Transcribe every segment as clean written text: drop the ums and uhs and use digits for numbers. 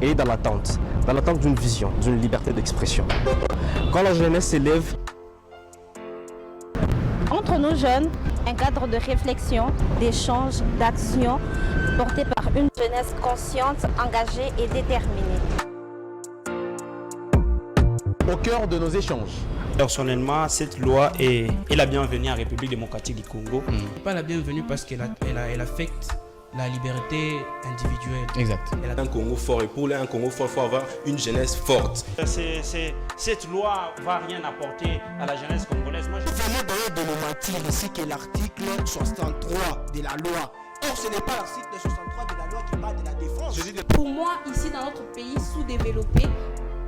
Elle est dans l'attente d'une vision, d'une liberté d'expression. Quand la jeunesse s'élève, entre nous jeunes, un cadre de réflexion, d'échange, d'action porté par une jeunesse consciente, engagée et déterminée. Au cœur de nos échanges. Personnellement, cette loi est la bienvenue en République démocratique du Congo. Pas la bienvenue parce qu'elle affecte la liberté individuelle. Exact. Un Congo fort, et pour un Congo fort, il faut avoir une jeunesse forte. Cette loi ne va rien apporter à la jeunesse congolaise. Moi, je venais d'ailleurs de nous mentir ici que l'article 63 de la loi. Or, ce n'est pas l'article 63 de la loi qui parle de la défense. Pour moi, ici dans notre pays sous-développé,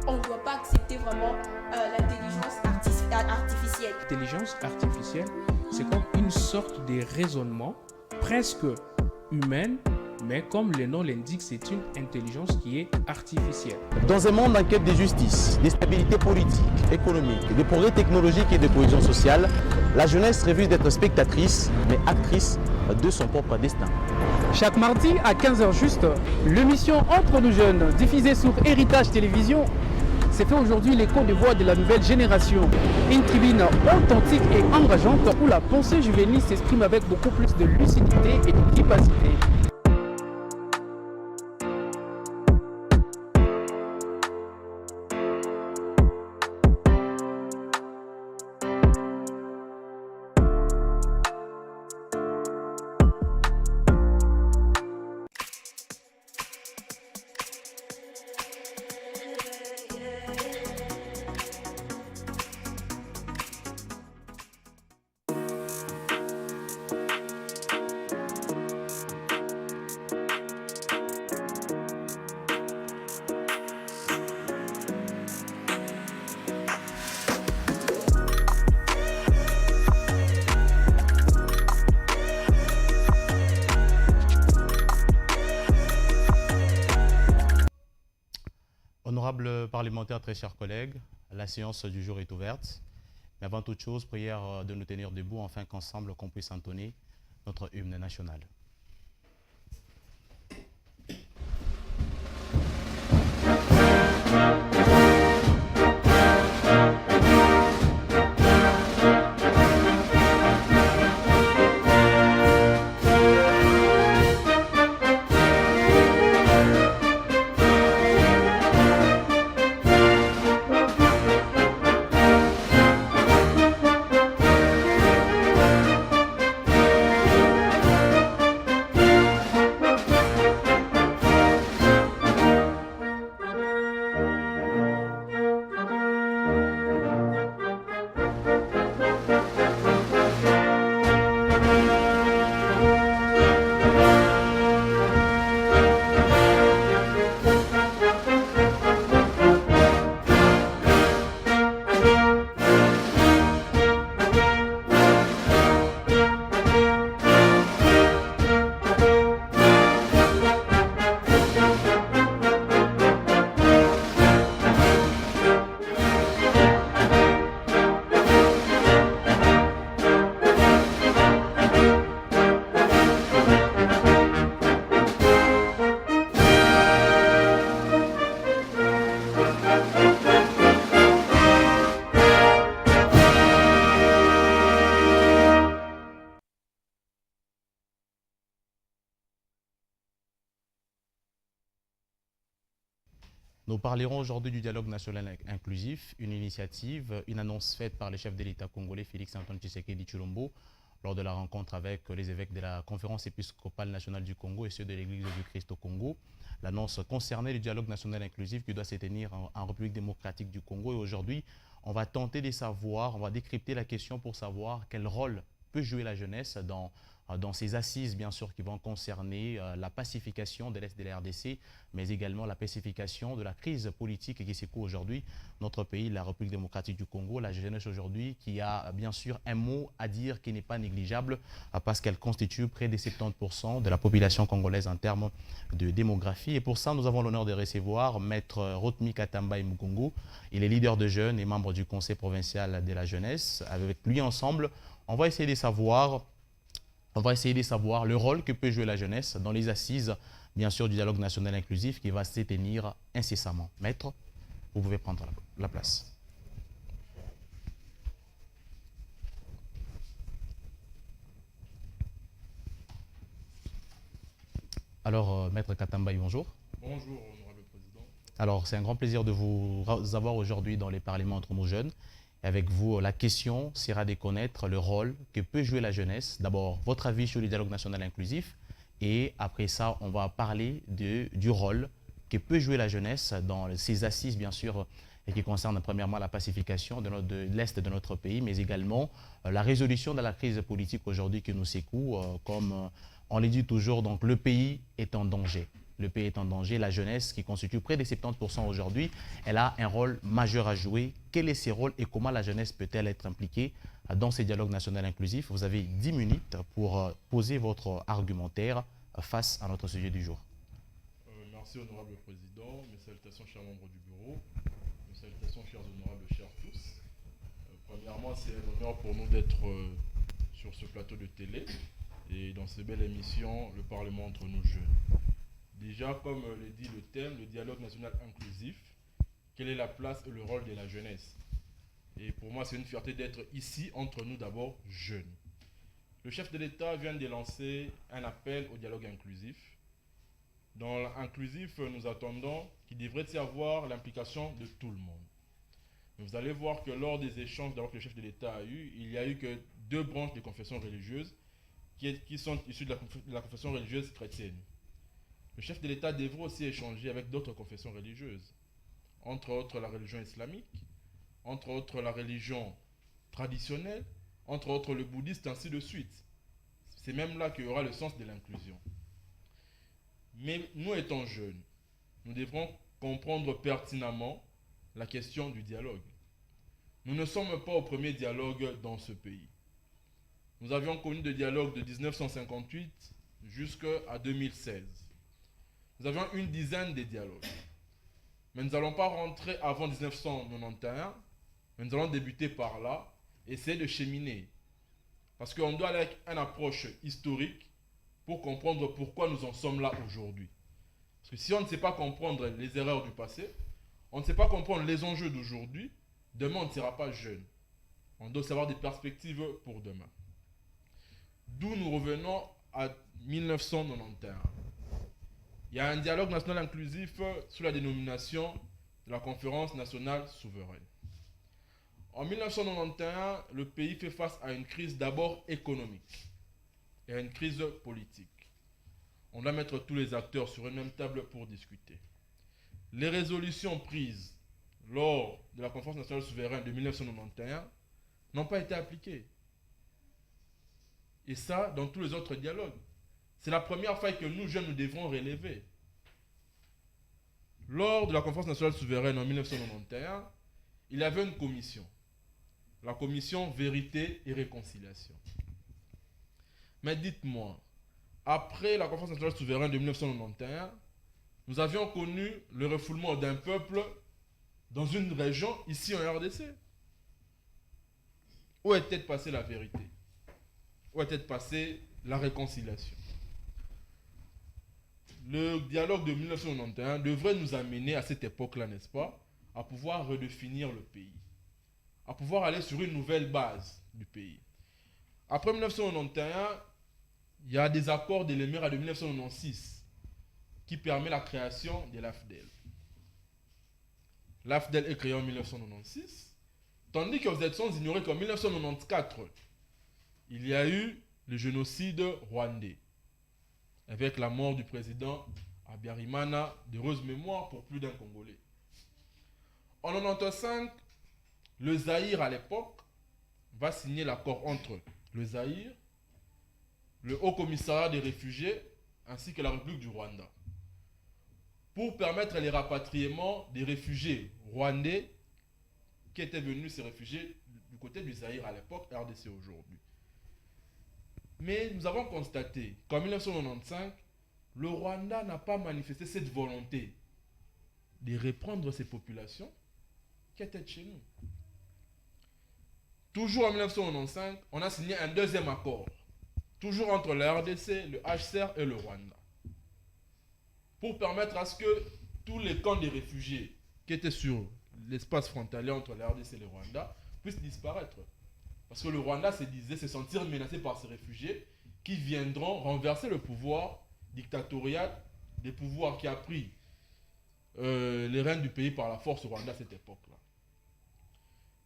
on ne doit pas accepter vraiment l'intelligence artificielle. L'intelligence artificielle, c'est comme une sorte de raisonnement presque humaine, mais comme le nom l'indique, c'est une intelligence qui est artificielle. Dans un monde en quête de justice, de stabilité politique, économique, de progrès technologique et de cohésion sociale, la jeunesse refuse d'être spectatrice, mais actrice de son propre destin. Chaque mardi à 15h juste, l'émission Entre nous jeunes, diffusée sur Héritage Télévision, c'est fait aujourd'hui l'écho des voix de la nouvelle génération. Une tribune authentique et engageante où la pensée juvénile s'exprime avec beaucoup plus de lucidité et de vivacité. Honorables parlementaires, très chers collègues, la séance du jour est ouverte. Mais avant toute chose, prière de nous tenir debout afin qu'ensemble qu'on puisse entonner notre hymne national. Nous parlerons aujourd'hui du dialogue national inclusif, une initiative, une annonce faite par le chef de l'État congolais Félix-Antoine Tshisekedi Tshilombo lors de la rencontre avec les évêques de la conférence épiscopale nationale du Congo et ceux de l'Église du Christ au Congo. L'annonce concernait le dialogue national inclusif qui doit se tenir en République démocratique du Congo. Et aujourd'hui, on va tenter de savoir, on va décrypter la question pour savoir quel rôle peut jouer la jeunesse dans ces assises, bien sûr, qui vont concerner la pacification de l'Est de la RDC, mais également la pacification de la crise politique qui secoue aujourd'hui notre pays, la République démocratique du Congo. La jeunesse aujourd'hui qui a bien sûr un mot à dire qui n'est pas négligeable parce qu'elle constitue près de 70% de la population congolaise en termes de démographie. Et pour ça, nous avons l'honneur de recevoir Maître Rotmi Katamba Mugungu. Il est leader de jeunes et membre du Conseil provincial de la jeunesse. Avec lui ensemble, on va essayer de savoir le rôle que peut jouer la jeunesse dans les assises bien sûr, du dialogue national inclusif qui va se tenir incessamment. Maître, vous pouvez prendre la place. Alors, Maître Katambaye, bonjour. Bonjour, honorable président. Alors, c'est un grand plaisir de vous avoir aujourd'hui dans les parlements entre nos jeunes. Et avec vous, la question sera de connaître le rôle que peut jouer la jeunesse. D'abord, votre avis sur le dialogue national inclusif. Et après ça, on va parler du rôle que peut jouer la jeunesse dans ces assises, bien sûr, et qui concernent premièrement la pacification de l'Est de notre pays, mais également la résolution de la crise politique aujourd'hui qui nous secoue, comme on le dit toujours, donc le pays est en danger. Le pays est en danger. La jeunesse, qui constitue près de 70% aujourd'hui, elle a un rôle majeur à jouer. Quel est ce rôle et comment la jeunesse peut-elle être impliquée dans ces dialogues nationaux inclusifs? Vous avez 10 minutes pour poser votre argumentaire face à notre sujet du jour. Merci, honorable président. Mes salutations, chers membres du bureau. Mes salutations, chers honorables, chers tous. Premièrement, c'est un honneur pour nous d'être sur ce plateau de télé et dans cette belle émission, le Parlement entre nous jeunes. Déjà, comme le dit le thème, le dialogue national inclusif, quelle est la place et le rôle de la jeunesse? Et pour moi, c'est une fierté d'être ici, entre nous d'abord, jeunes. Le chef de l'État vient de lancer un appel au dialogue inclusif. Dans l'inclusif, nous attendons qu'il devrait y avoir l'implication de tout le monde. Mais vous allez voir que lors des échanges que le chef de l'État a eu, il n'y a eu que 2 branches de confession religieuse qui sont issues de la confession religieuse chrétienne. Le chef de l'État devrait aussi échanger avec d'autres confessions religieuses, entre autres la religion islamique, entre autres la religion traditionnelle, entre autres le bouddhiste, ainsi de suite. C'est même là qu'il y aura le sens de l'inclusion. Mais nous étant jeunes, nous devrons comprendre pertinemment la question du dialogue. Nous ne sommes pas au premier dialogue dans ce pays. Nous avions connu des dialogues de 1958 jusqu'à 2016. Nous avions une dizaine de dialogues. Mais nous n'allons pas rentrer avant 1991, mais nous allons débuter par là, essayer de cheminer. Parce qu'on doit aller avec une approche historique pour comprendre pourquoi nous en sommes là aujourd'hui. Parce que si on ne sait pas comprendre les erreurs du passé, on ne sait pas comprendre les enjeux d'aujourd'hui, demain on ne sera pas jeune. On doit savoir des perspectives pour demain. D'où nous revenons à 1991. Il y a un dialogue national inclusif sous la dénomination de la Conférence nationale souveraine. En 1991, le pays fait face à une crise d'abord économique et à une crise politique. On doit mettre tous les acteurs sur une même table pour discuter. Les résolutions prises lors de la Conférence nationale souveraine de 1991 n'ont pas été appliquées. Et ça, dans tous les autres dialogues. C'est la première faille que nous, jeunes, nous devrons relever. Lors de la Conférence nationale souveraine en 1991, il y avait une commission. La commission Vérité et Réconciliation. Mais dites-moi, après la Conférence nationale souveraine de 1991, nous avions connu le refoulement d'un peuple dans une région, ici en RDC. Où était passée la vérité? Où était passée la réconciliation? Le dialogue de 1991 devrait nous amener à cette époque-là, n'est-ce pas, à pouvoir redéfinir le pays, à pouvoir aller sur une nouvelle base du pays. Après 1991, il y a des accords de l'Émirat de 1996 qui permet la création de l'AFDEL. L'AFDEL est créée en 1996, tandis que vous êtes sans ignorer qu'en 1994, il y a eu le génocide rwandais, avec la mort du président Habyarimana, d'heureuse mémoire pour plus d'un Congolais. En 1995, le Zaïre à l'époque va signer l'accord entre le Zaïre, le Haut Commissariat des réfugiés ainsi que la République du Rwanda pour permettre les rapatriements des réfugiés rwandais qui étaient venus se réfugier du côté du Zaïre à l'époque, RDC aujourd'hui. Mais nous avons constaté qu'en 1995, le Rwanda n'a pas manifesté cette volonté de reprendre ces populations qui étaient chez nous. Toujours en 1995, on a signé un deuxième accord, toujours entre la RDC, le HCR et le Rwanda. pour permettre à ce que tous les camps des réfugiés qui étaient sur l'espace frontalier entre la RDC et le Rwanda puissent disparaître. Parce que le Rwanda se disait se sentir menacé par ces réfugiés qui viendront renverser le pouvoir dictatorial, des pouvoirs qui a pris les rênes du pays par la force au Rwanda à cette époque-là.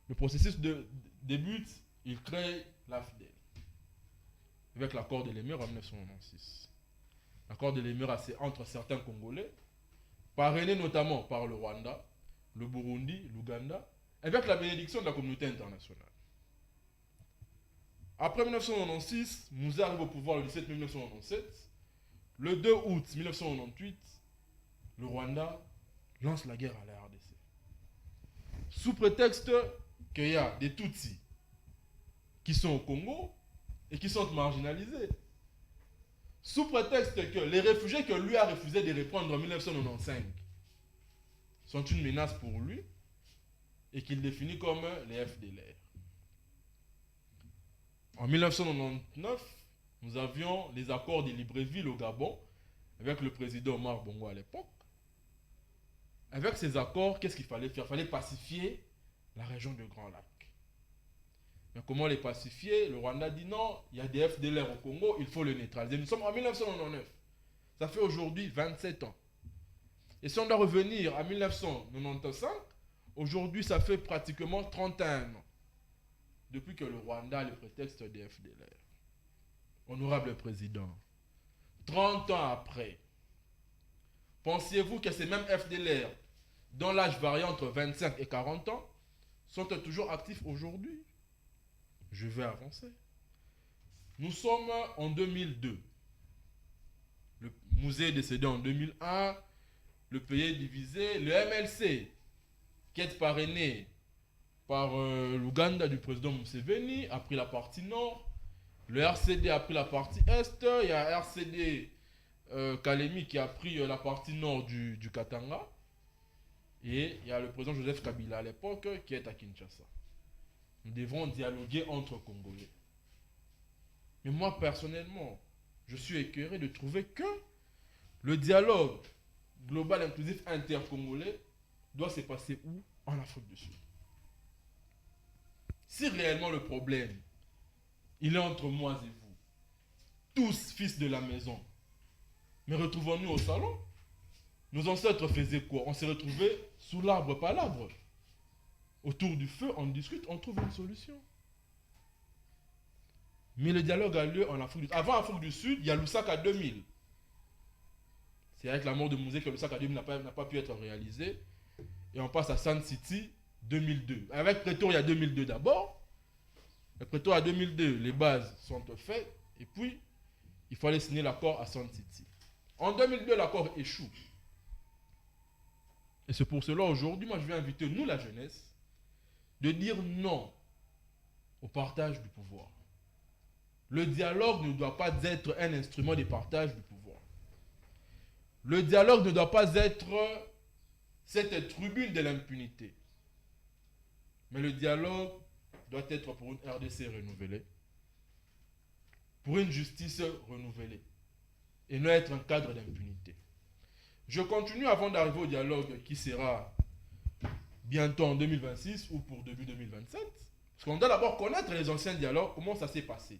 Le processus débute, il crée l'AFDEL avec l'accord de l'Émir en 1996. L'accord de l'Émir entre certains Congolais, parrainé notamment par le Rwanda, le Burundi, l'Ouganda, avec la bénédiction de la communauté internationale. Après 1996, Moussa arrive au pouvoir le 17 mai 1997. Le 2 août 1998, le Rwanda lance la guerre à la RDC. Sous prétexte qu'il y a des Tutsis qui sont au Congo et qui sont marginalisés. Sous prétexte que les réfugiés que lui a refusé de reprendre en 1995 sont une menace pour lui et qu'il définit comme les FDLR. En 1999, nous avions les accords de Libreville au Gabon avec le président Omar Bongo à l'époque. Avec ces accords, qu'est-ce qu'il fallait faire? Il fallait pacifier la région de Grand Lac. Mais comment les pacifier? Le Rwanda dit non, il y a des FDLR au Congo, il faut les neutraliser. Nous sommes en 1999. Ça fait aujourd'hui 27 ans. Et si on doit revenir à 1995, aujourd'hui ça fait pratiquement 31 ans. Depuis que le Rwanda a le prétexte des FDLR. Honorable président, 30 ans après, pensiez-vous que ces mêmes FDLR, dont l'âge varie entre 25 et 40 ans, sont toujours actifs aujourd'hui? Je vais avancer. Nous sommes en 2002. Le musée est décédé en 2001. Le pays est divisé. Le MLC, qui est parrainé par l'Ouganda du président Museveni, a pris la partie nord. Le RCD a pris la partie est. Il y a RCD Kalemi qui a pris la partie nord du Katanga. Et il y a le président Joseph Kabila à l'époque qui est à Kinshasa. Nous devons dialoguer entre Congolais. Mais moi, personnellement, je suis écœuré de trouver que le dialogue global inclusif intercongolais doit se passer où? En Afrique du Sud. Si réellement le problème, il est entre moi et vous, tous fils de la maison, mais retrouvons-nous au salon? Nos ancêtres faisaient quoi? On s'est retrouvés sous l'arbre, pas l'arbre. Autour du feu, on discute, on trouve une solution. Mais le dialogue a lieu en Afrique du Sud. Avant l'Afrique du Sud, il y a Lusaka 2000. C'est avec la mort de Mouzé que Lusaka 2000 n'a pas pu être réalisé. Et on passe à Sun City 2002. Avec Pretoria 2002 d'abord. Le Pretoria 2002, les bases sont faites. Et puis, il fallait signer l'accord à Sun City. En 2002, l'accord échoue. Et c'est pour cela, aujourd'hui, moi je vais inviter, nous la jeunesse, de dire non au partage du pouvoir. Le dialogue ne doit pas être un instrument de partage du pouvoir. Le dialogue ne doit pas être cette tribune de l'impunité. Mais le dialogue doit être pour une RDC renouvelée, pour une justice renouvelée, et non être un cadre d'impunité. Je continue avant d'arriver au dialogue qui sera bientôt en 2026 ou pour début 2027. Parce qu'on doit d'abord connaître les anciens dialogues, comment ça s'est passé.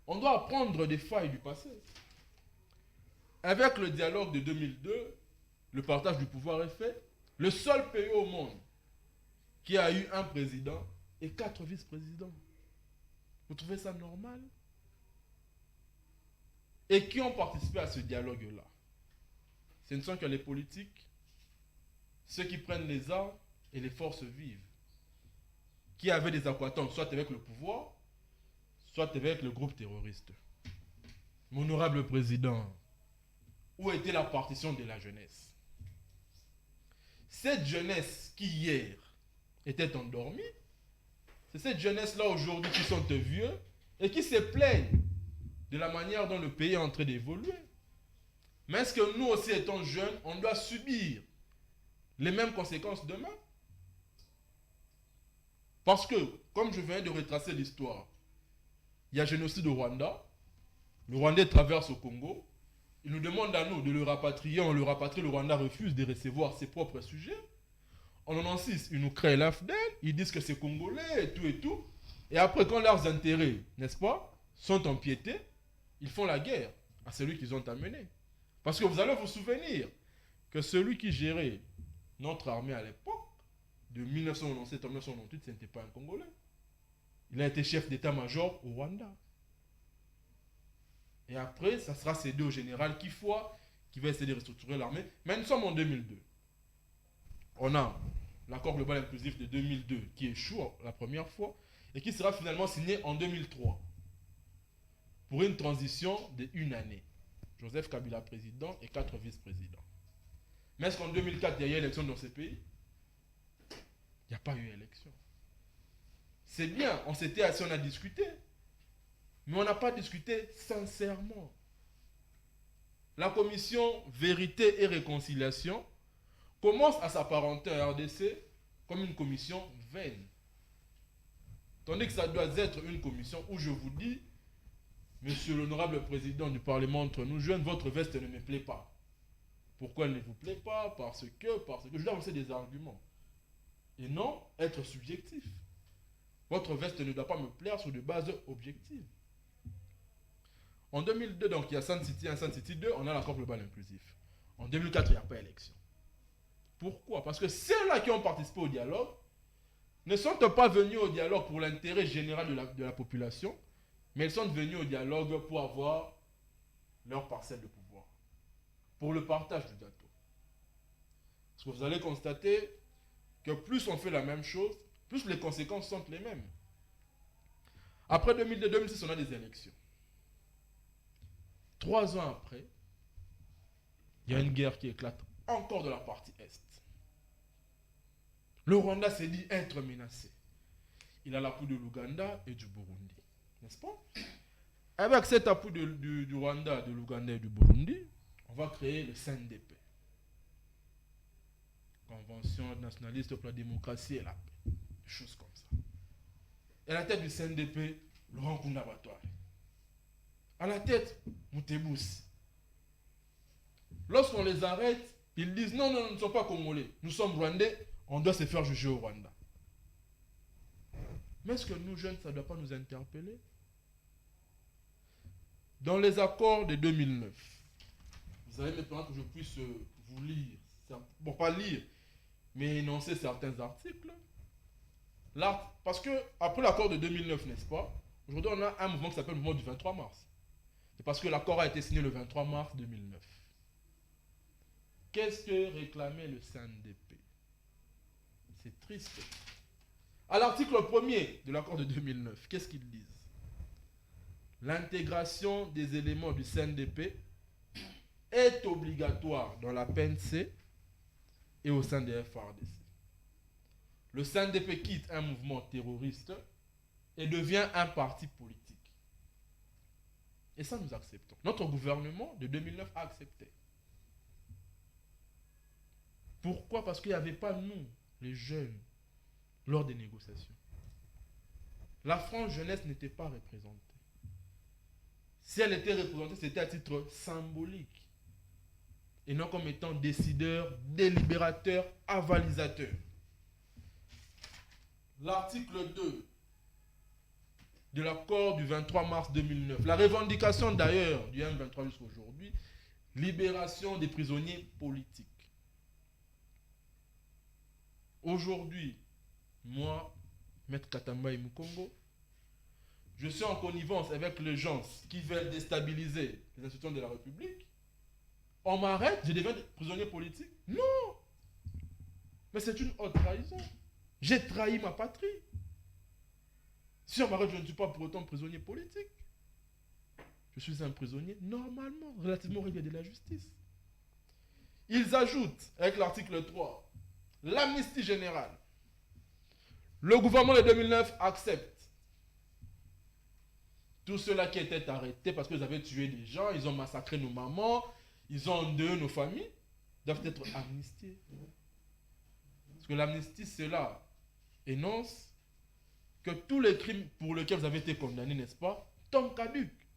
On doit apprendre des failles du passé. Avec le dialogue de 2002, le partage du pouvoir est fait. Le seul pays au monde qui a eu un président et 4 vice-présidents. Vous trouvez ça normal? Et qui ont participé à ce dialogue-là? Ce ne sont que les politiques, ceux qui prennent les armes et les forces vives, qui avaient des accointants, soit avec le pouvoir, soit avec le groupe terroriste. Mon honorable président, où était la partition de la jeunesse? Cette jeunesse qui hier était endormie, c'est cette jeunesse-là aujourd'hui qui sont vieux et qui se plaignent de la manière dont le pays est en train d'évoluer. Mais est-ce que nous aussi étant jeunes, on doit subir les mêmes conséquences demain? Parce que, comme je viens de retracer l'histoire, il y a génocide au Rwanda, le Rwandais traverse au Congo, Il nous demande à nous de le rapatrier. On le rapatrie, le Rwanda refuse de recevoir ses propres sujets. En 96, ils nous créent l'AFDEL. Ils disent que c'est congolais et tout et tout. Et après, quand leurs intérêts, n'est-ce pas, sont empiétés, ils font la guerre à celui qu'ils ont amené. Parce que vous allez vous souvenir que celui qui gérait notre armée à l'époque, de 1997 à 1998, ce n'était pas un Congolais. Il a été chef d'état-major au Rwanda. Et après, ça sera cédé au général Kifwa, qui va essayer de restructurer l'armée. Mais nous sommes en 2002. On a l'accord global inclusif de 2002 qui échoue la première fois et qui sera finalement signé en 2003 pour une transition de 1 année. Joseph Kabila président et 4 vice-présidents. Mais est-ce qu'en 2004, il y a eu élection dans ces pays? Il n'y a pas eu élection. C'est bien, on s'était assis, on a discuté. Mais on n'a pas discuté sincèrement. La commission Vérité et Réconciliation commence à s'apparenter à RDC comme une commission vaine. Tandis que ça doit être une commission où je vous dis, Monsieur l'honorable président du Parlement entre nous jeunes, votre veste ne me plaît pas. Pourquoi elle ne vous plaît pas? Parce que je dois avancer des arguments. Et non être subjectif. Votre veste ne doit pas me plaire sur des bases objectives. En 2002, donc il y a Sun City 1, Sun City 2, on a l'accord global inclusif. En 2004, il n'y a pas élection. Pourquoi? Parce que ceux-là qui ont participé au dialogue ne sont pas venus au dialogue pour l'intérêt général de la population, mais ils sont venus au dialogue pour avoir leur parcelle de pouvoir, pour le partage du gâteau. Parce que vous allez constater que plus on fait la même chose, plus les conséquences sont les mêmes. Après 2002-2006, on a des élections. 3 ans après, il y a une guerre qui éclate encore de la partie Est. Le Rwanda s'est dit être menacé. Il a l'appui de l'Ouganda et du Burundi. N'est-ce pas? Avec cet appui du Rwanda, de l'Ouganda et du Burundi, on va créer le CNDP. Convention nationaliste pour la démocratie et la paix. Des choses comme ça. Et à la tête du CNDP, Laurent Nkunda Batware. À la tête, Moutebousi. Lorsqu'on les arrête, ils disent non, nous ne sommes pas Congolais. Nous sommes Rwandais, on doit se faire juger au Rwanda. Mais est-ce que nous, jeunes, ça ne doit pas nous interpeller? Dans les accords de 2009, vous allez me permettre que je puisse vous lire, bon, pas lire, mais énoncer certains articles. Là, parce que après l'accord de 2009, n'est-ce pas, aujourd'hui on a un mouvement qui s'appelle le mouvement du 23 mars. C'est parce que l'accord a été signé le 23 mars 2009. Qu'est-ce que réclamait le CNDP? C'est triste. À l'article 1er de l'accord de 2009, qu'est-ce qu'ils disent? L'intégration des éléments du CNDP est obligatoire dans la PNC et au sein des FARDC. Le CNDP quitte un mouvement terroriste et devient un parti politique. Et ça, nous acceptons. Notre gouvernement de 2009 a accepté. Pourquoi? Parce qu'il n'y avait pas nous, les jeunes, lors des négociations. La France jeunesse n'était pas représentée. Si elle était représentée, c'était à titre symbolique. Et non comme étant décideur, délibérateur, avalisateur. L'article 2 de l'accord du 23 mars 2009, la revendication d'ailleurs du M23 jusqu'à aujourd'hui, libération des prisonniers politiques. Aujourd'hui, moi, Maître Katamba et Mukongo, je suis en connivence avec les gens qui veulent déstabiliser les institutions de la République. On m'arrête, je deviens prisonnier politique? Non! Mais c'est une haute trahison. J'ai trahi ma patrie. Si on m'arrête, je ne suis pas pour autant prisonnier politique. Je suis un prisonnier normalement, relativement aux règles de la justice. Ils ajoutent, avec l'article 3, l'amnistie générale. Le gouvernement de 2009 accepte. Tous ceux-là qui étaient arrêtés parce qu'ils avaient tué des gens, ils ont massacré nos mamans, ils ont endeuillé nos familles, doivent être amnistiés. Parce que l'amnistie, cela énonce que tous les crimes pour lesquels vous avez été condamnés, n'est-ce pas, tombent caducs.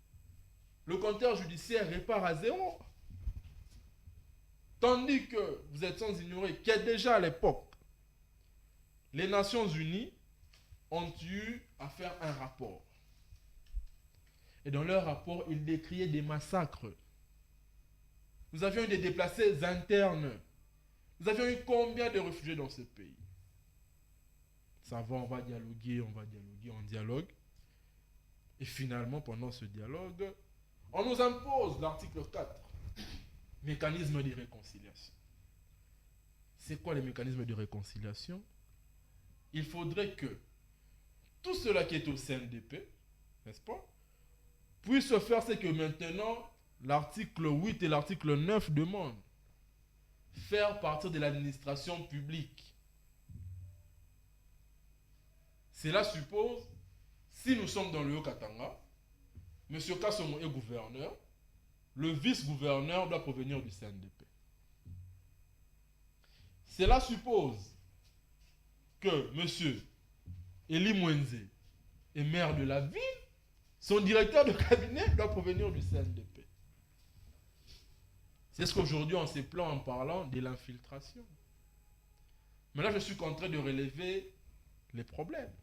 Le compteur judiciaire répare à zéro. Tandis que vous êtes sans ignorer que déjà à l'époque, les Nations Unies ont eu à faire un rapport. Et dans leur rapport, ils décriaient des massacres. Nous avions eu des déplacés internes. Nous avions eu combien de réfugiés dans ce pays? Ça va, on va dialoguer, on dialogue. Et finalement, pendant ce dialogue, on nous impose l'article 4, mécanisme de réconciliation. C'est quoi les mécanismes de réconciliation? Il faudrait que tout cela qui est au CNDP, n'est-ce pas, puisse se faire ce que maintenant l'article 8 et l'article 9 demandent. Faire partir de l'administration publique. Cela suppose, si nous sommes dans le Haut-Katanga, M. Kassomo est gouverneur, le vice-gouverneur doit provenir du CNDP. Cela suppose que M. Eli Mwenze est maire de la ville, son directeur de cabinet doit provenir du CNDP. C'est ce qu'aujourd'hui on se plaint en parlant de l'infiltration. Mais là, je suis en train de relever les problèmes.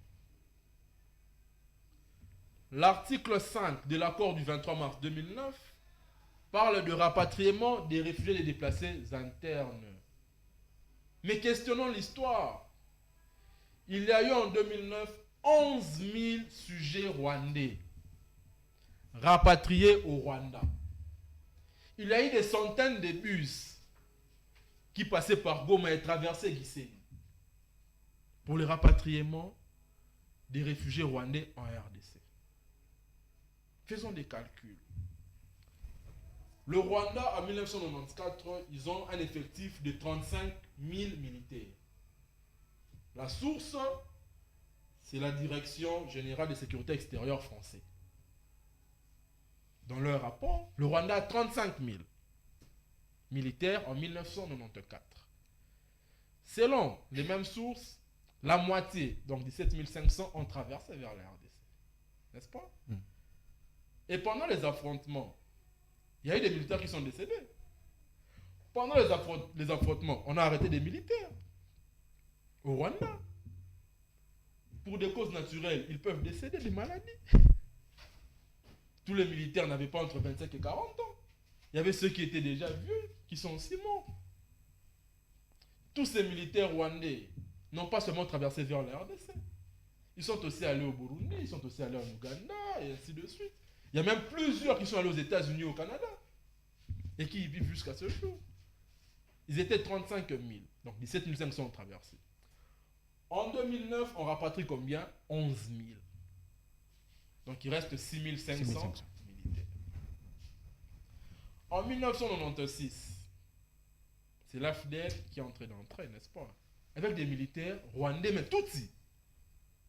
L'article 5 de l'accord du 23 mars 2009 parle de rapatriement des réfugiés et des déplacés internes. Mais questionnons l'histoire. Il y a eu en 2009 11 000 sujets rwandais rapatriés au Rwanda. Il y a eu des centaines de bus qui passaient par Goma et traversaient Gisenyi pour le rapatriement des réfugiés rwandais en RDC. Faisons des calculs. Le Rwanda, en 1994, ils ont un effectif de 35 000 militaires. La source, c'est la Direction générale de sécurité extérieure française. Dans leur rapport, le Rwanda a 35 000 militaires en 1994. Selon les mêmes sources, la moitié, donc 17 500, ont traversé vers la RDC. N'est-ce pas? Et pendant les affrontements, il y a eu des militaires qui sont décédés. Pendant les affrontements, on a arrêté des militaires au Rwanda. Pour des causes naturelles, ils peuvent décéder des maladies. Tous les militaires n'avaient pas entre 25 et 40 ans. Il y avait ceux qui étaient déjà vieux, qui sont aussi morts. Tous ces militaires rwandais n'ont pas seulement traversé vers la RDC. Ils sont aussi allés au Burundi, ils sont aussi allés en Ouganda, et ainsi de suite. Il y a même plusieurs qui sont allés aux États-Unis et au Canada, et qui y vivent jusqu'à ce jour. Ils étaient 35 000, donc 17 500 ont traversé. En 2009, on rapatrie combien? 11 000. Donc il reste 6 500 militaires. En 1996, c'est l'AFDEL qui est entré dans le train, n'est-ce pas? Avec des militaires rwandais, mais Tutsis.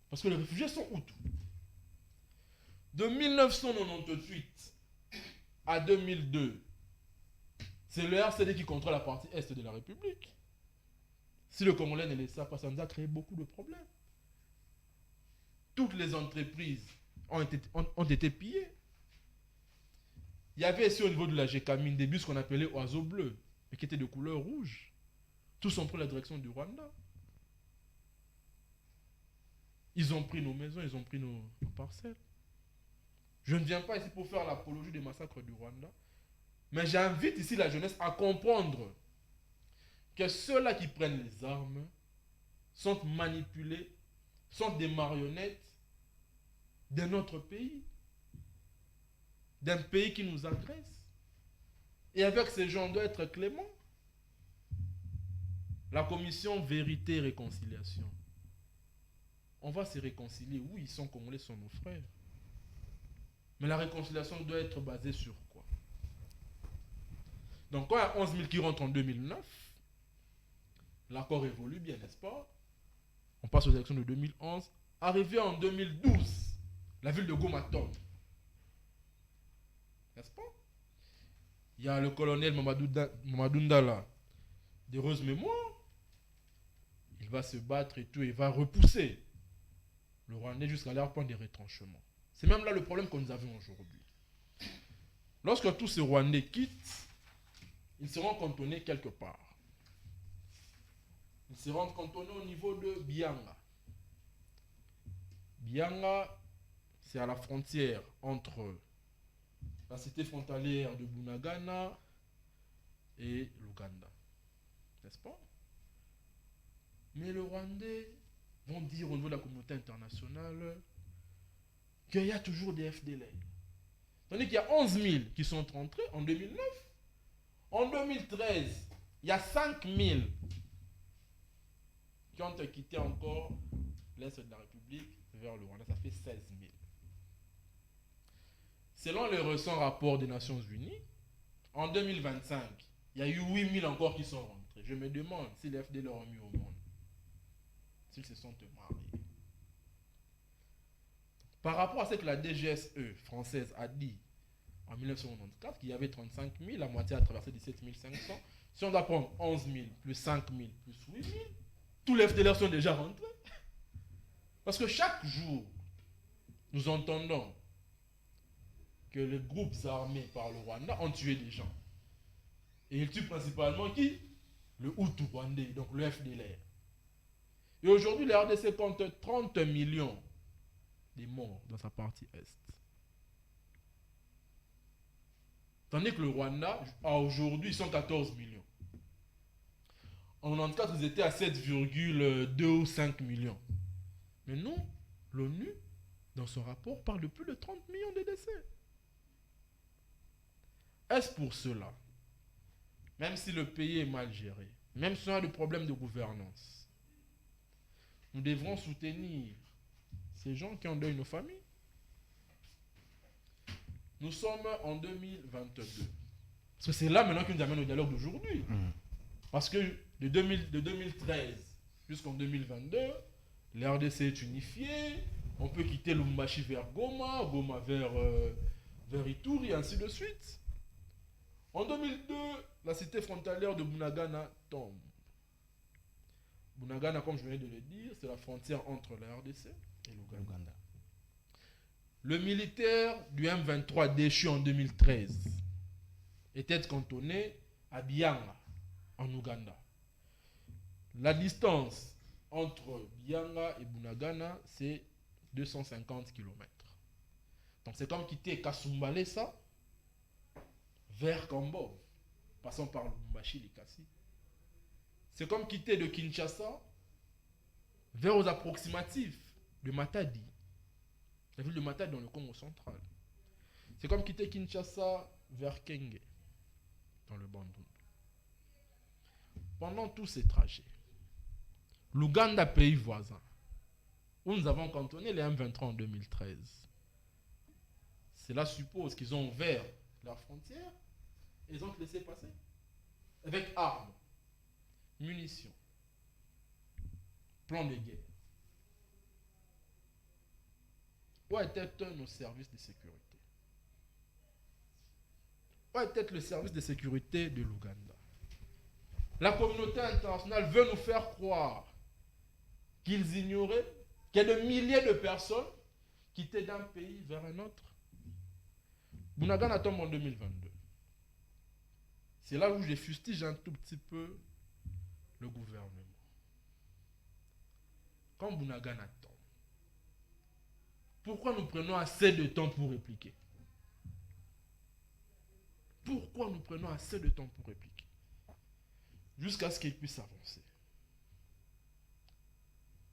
Parce que les réfugiés sont Hutus. De 1998 à 2002, c'est le RCD qui contrôle la partie est de la République. Si le Congolais ne le sait pas, ça nous a créé beaucoup de problèmes. Toutes les entreprises ont été pillées. Il y avait ici au niveau de la GECAMINE des bus qu'on appelait oiseaux bleus, mais qui étaient de couleur rouge. Tous ont pris la direction du Rwanda. Ils ont pris nos maisons, ils ont pris nos parcelles. Je ne viens pas ici pour faire l'apologie des massacres du Rwanda, mais j'invite ici la jeunesse à comprendre que ceux-là qui prennent les armes sont manipulés, sont des marionnettes de notre pays, d'un pays qui nous agresse. Et avec ces gens, on doit être clément. La commission Vérité et Réconciliation, on va se réconcilier. Oui, ils sont congolais, sont nos frères. Mais la réconciliation doit être basée sur quoi? Donc quand il y a 11 000 qui rentrent en 2009, l'accord évolue bien, n'est-ce pas? On passe aux élections de 2011. Arrivé en 2012, la ville de Goma tombe. N'est-ce pas? Il y a le colonel Mamadou Ndala, d'heureuse mémoire. Il va se battre et tout, et il va repousser le Rwandais jusqu'à leur point de retranchement. C'est même là le problème que nous avons aujourd'hui. Lorsque tous ces Rwandais quittent, ils seront cantonnés quelque part. Ils seront cantonnés au niveau de Bianga. Bianga, c'est à la frontière entre la cité frontalière de Bunagana et l'Ouganda. N'est-ce pas? Mais les Rwandais vont dire au niveau de la communauté internationale qu'il y a toujours des FDLR. Tandis qu'il y a 11 000 qui sont rentrés en 2009. En 2013, il y a 5 000 qui ont quitté encore l'Est de la République vers le Rwanda. Ça fait 16 000. Selon les récents rapports des Nations Unies, en 2025, il y a eu 8 000 encore qui sont rentrés. Je me demande si les FDLR ont mis au monde. S'ils se sont mariés. Par rapport à ce que la DGSE française a dit en 1994, qu'il y avait 35 000, la moitié a traversé 17 500. Si on doit prendre 11 000, plus 5 000, plus 8 000, tous les FDLR sont déjà rentrés. Parce que chaque jour, nous entendons que les groupes armés par le Rwanda ont tué des gens. Et ils tuent principalement qui? Le Hutu rwandais, donc le FDLR. Et aujourd'hui, la RDC compte 30 millions de morts dans sa partie Est. Tandis que le Rwanda, aujourd'hui, ils sont 14 millions. En 1994, ils étaient à 7,2 ou 5 millions. Mais nous, l'ONU, dans son rapport, parle de plus de 30 millions de décès. Est-ce pour cela, même si le pays est mal géré, même si on a des problèmes de gouvernance, nous devrons soutenir ces gens qui endeuillent nos familles? Nous sommes en 2022. Parce que c'est là maintenant qu'ils nous amènent au dialogue d'aujourd'hui. Parce que de 2013 jusqu'en 2022, la RDC est unifiée. On peut quitter Lubumbashi vers Goma, Goma vers Ituri, et ainsi de suite. En 2002, la cité frontalière de Bunagana tombe. Bunagana, comme je venais de le dire, c'est la frontière entre la RDC et l'Ouganda. Le militaire du M23 déchu en 2013 était cantonné à Bianga, en Ouganda. La distance entre Bianga et Bunagana, c'est 250 km. Donc c'est comme quitter Kasumbalesa vers Kambov, passant par Lubumbashi, Likasi. C'est comme quitter de Kinshasa vers aux approximatifs de Matadi, la ville de Matadi dans le Congo central. C'est comme quitter Kinshasa vers Kenge, dans le Bandundu. Pendant tous ces trajets, l'Ouganda, pays voisin, où nous avons cantonné les M23 en 2013, cela suppose qu'ils ont ouvert leurs frontières et ils ont laissé passer avec armes, munitions, plans de guerre. Où étaient nos services de sécurité? Où était le service de sécurité de l'Ouganda? La communauté internationale veut nous faire croire qu'ils ignoraient qu'il y a des milliers de personnes qui étaient d'un pays vers un autre. Bunagana tombe en 2022. C'est là où je fustige un tout petit peu le gouvernement. Quand Bunagana tombe, pourquoi nous prenons assez de temps pour répliquer? Pourquoi nous prenons assez de temps pour répliquer? Jusqu'à ce qu'il puisse avancer.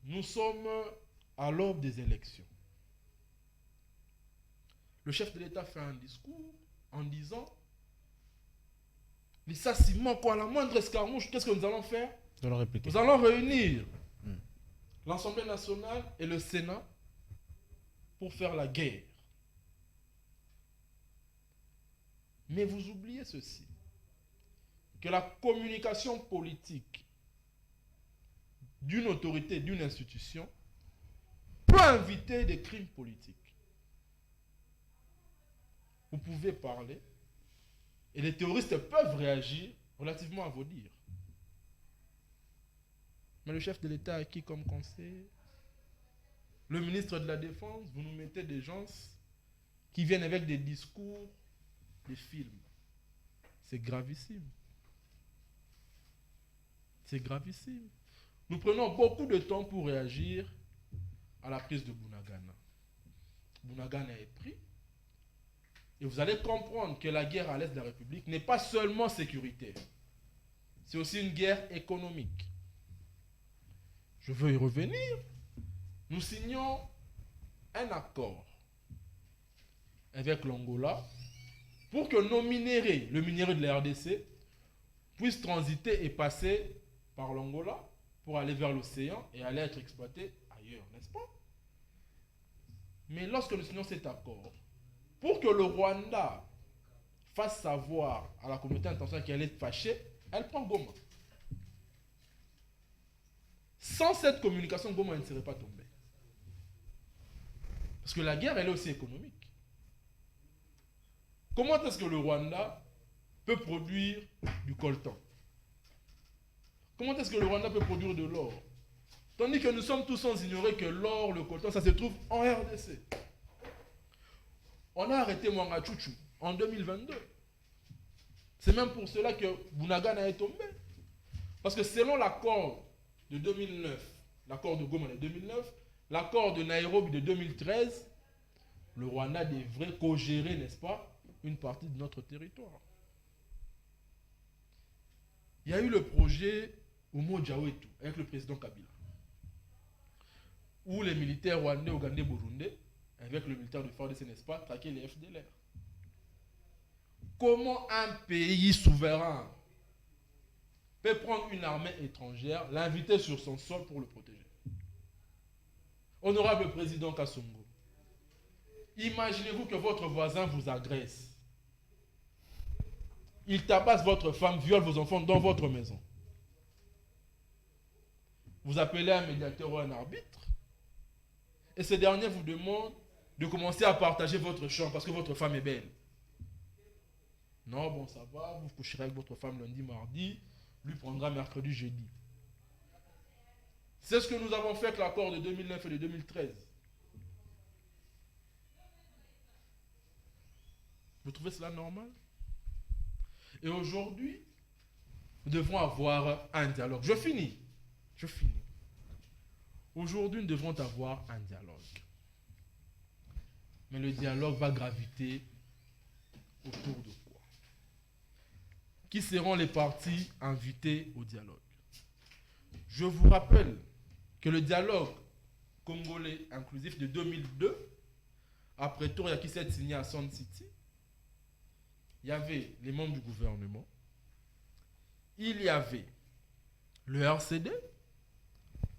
Nous sommes à l'aube des élections. Le chef de l'État fait un discours en disant l'issassimement, quoi, la moindre escarmouche, qu'est-ce que nous allons faire? Nous allons réunir l'Assemblée nationale et le Sénat pour faire la guerre. Mais vous oubliez ceci, que la communication politique d'une autorité, d'une institution, peut inviter des crimes politiques. Vous pouvez parler, et les terroristes peuvent réagir relativement à vos dires. Mais le chef de l'État a qui comme conseil? Le ministre de la Défense, vous nous mettez des gens qui viennent avec des discours, des films. C'est gravissime. C'est gravissime. Nous prenons beaucoup de temps pour réagir à la prise de Bunagana. Bunagana est pris. Et vous allez comprendre que la guerre à l'est de la République n'est pas seulement sécuritaire. C'est aussi une guerre économique. Je veux y revenir. Nous signons un accord avec l'Angola pour que nos minéraux, le minerai de la RDC, puissent transiter et passer par l'Angola pour aller vers l'océan et aller être exploités ailleurs, n'est-ce pas? Mais lorsque nous signons cet accord, pour que le Rwanda fasse savoir à la communauté internationale qu'elle est fâchée, elle prend Goma. Sans cette communication, Goma ne serait pas tombée. Parce que la guerre, elle est aussi économique. Comment est-ce que le Rwanda peut produire du coltan? Comment est-ce que le Rwanda peut produire de l'or? Tandis que nous sommes tous sans ignorer que l'or, le coltan, ça se trouve en RDC. On a arrêté Mwangachuchu en 2022. C'est même pour cela que Bunagana est tombé. Parce que selon l'accord de 2009, l'accord de Goma de 2009, l'accord de Nairobi de 2013, le Rwanda devrait co-gérer, n'est-ce pas, une partie de notre territoire. Il y a eu le projet Umoja Wetu avec le président Kabila, où les militaires rwandais, ougandais, burundais, avec le militaire de FARDC, n'est-ce pas, traquaient les FDLR. Comment un pays souverain peut prendre une armée étrangère, l'inviter sur son sol pour le protéger? Honorable président Kassongo, imaginez-vous que votre voisin vous agresse. Il tabasse votre femme, viole vos enfants dans votre maison. Vous appelez un médiateur ou un arbitre, et ce dernier vous demande de commencer à partager votre chambre parce que votre femme est belle. Non, bon, ça va, vous coucherez avec votre femme lundi, mardi, lui prendra mercredi, jeudi. C'est ce que nous avons fait avec l'accord de 2009 et de 2013. Vous trouvez cela normal? Et aujourd'hui, nous devons avoir un dialogue. Je finis. Aujourd'hui, nous devons avoir un dialogue. Mais le dialogue va graviter autour de quoi? Qui seront les parties invitées au dialogue? Je vous rappelle que le dialogue congolais inclusif de 2002, après Toria qui s'est signé à Sun City, il y avait les membres du gouvernement, il y avait le RCD,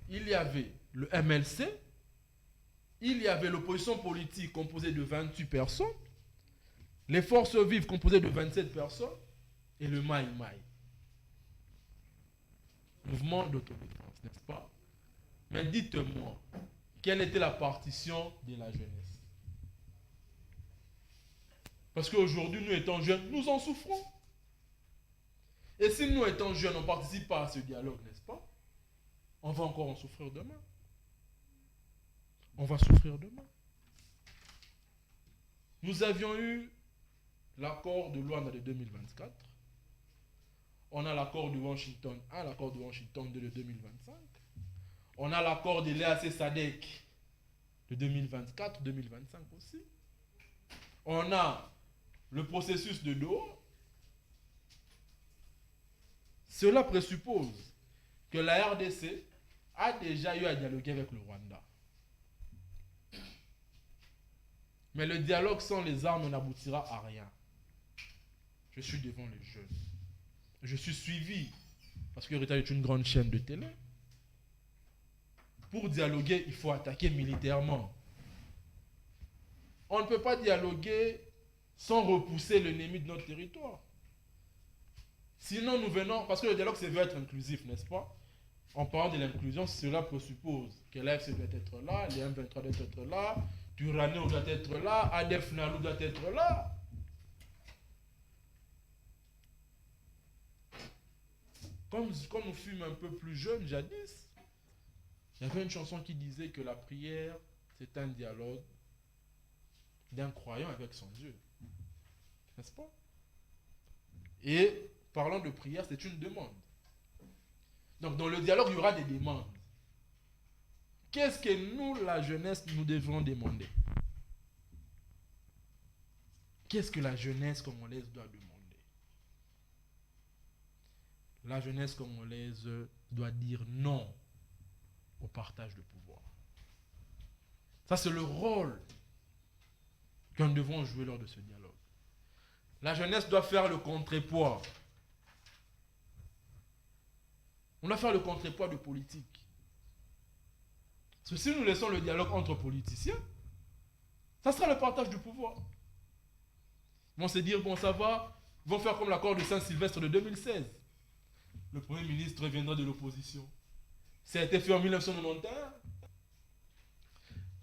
il y avait le MLC, il y avait l'opposition politique composée de 28 personnes, les forces vives composées de 27 personnes, et le Maï Maï. Mouvement d'autodéfense, n'est-ce pas? Mais dites-moi, quelle était la partition de la jeunesse? Parce qu'aujourd'hui, nous étant jeunes, nous en souffrons. Et si nous étant jeunes, on ne participe pas à ce dialogue, n'est-ce pas? On va encore en souffrir demain. On va souffrir demain. Nous avions eu l'accord de Luanda de 2024. On a l'accord de Washington 1, l'accord de Washington 2 de 2025. On a l'accord de l'EAC SADC de 2024, 2025 aussi. On a le processus de Doha. Cela présuppose que la RDC a déjà eu à dialoguer avec le Rwanda. Mais le dialogue sans les armes n'aboutira à rien. Je suis devant les jeunes. Je suis suivi, parce que Héritage est une grande chaîne de télé. Pour dialoguer, il faut attaquer militairement. On ne peut pas dialoguer sans repousser l'ennemi de notre territoire. Sinon, nous venons, parce que le dialogue, c'est veut être inclusif, n'est-ce pas? En parlant de l'inclusion, cela présuppose que l'AFC doit être là, les M23 doivent être là, Turano doit être là, ADF Nalou doit être là. Quand nous fûmes un peu plus jeunes, jadis, il y avait une chanson qui disait que la prière, c'est un dialogue d'un croyant avec son Dieu. N'est-ce pas? Et parlant de prière, c'est une demande. Donc dans le dialogue, il y aura des demandes. Qu'est-ce que nous, la jeunesse, nous devons demander? Qu'est-ce que la jeunesse congolaise doit demander? La jeunesse congolaise doit dire non au partage de pouvoir. Ça, c'est le rôle que nous devons jouer lors de ce dialogue. La jeunesse doit faire le contrepoids. On doit faire le contrepoids de politique. Parce que si nous laissons le dialogue entre politiciens, ça sera le partage du pouvoir. Ils vont se dire, bon, ça va, ils vont faire comme l'accord de Saint-Sylvestre de 2016. Le Premier ministre viendra de l'opposition. Ça a été fait en 1991.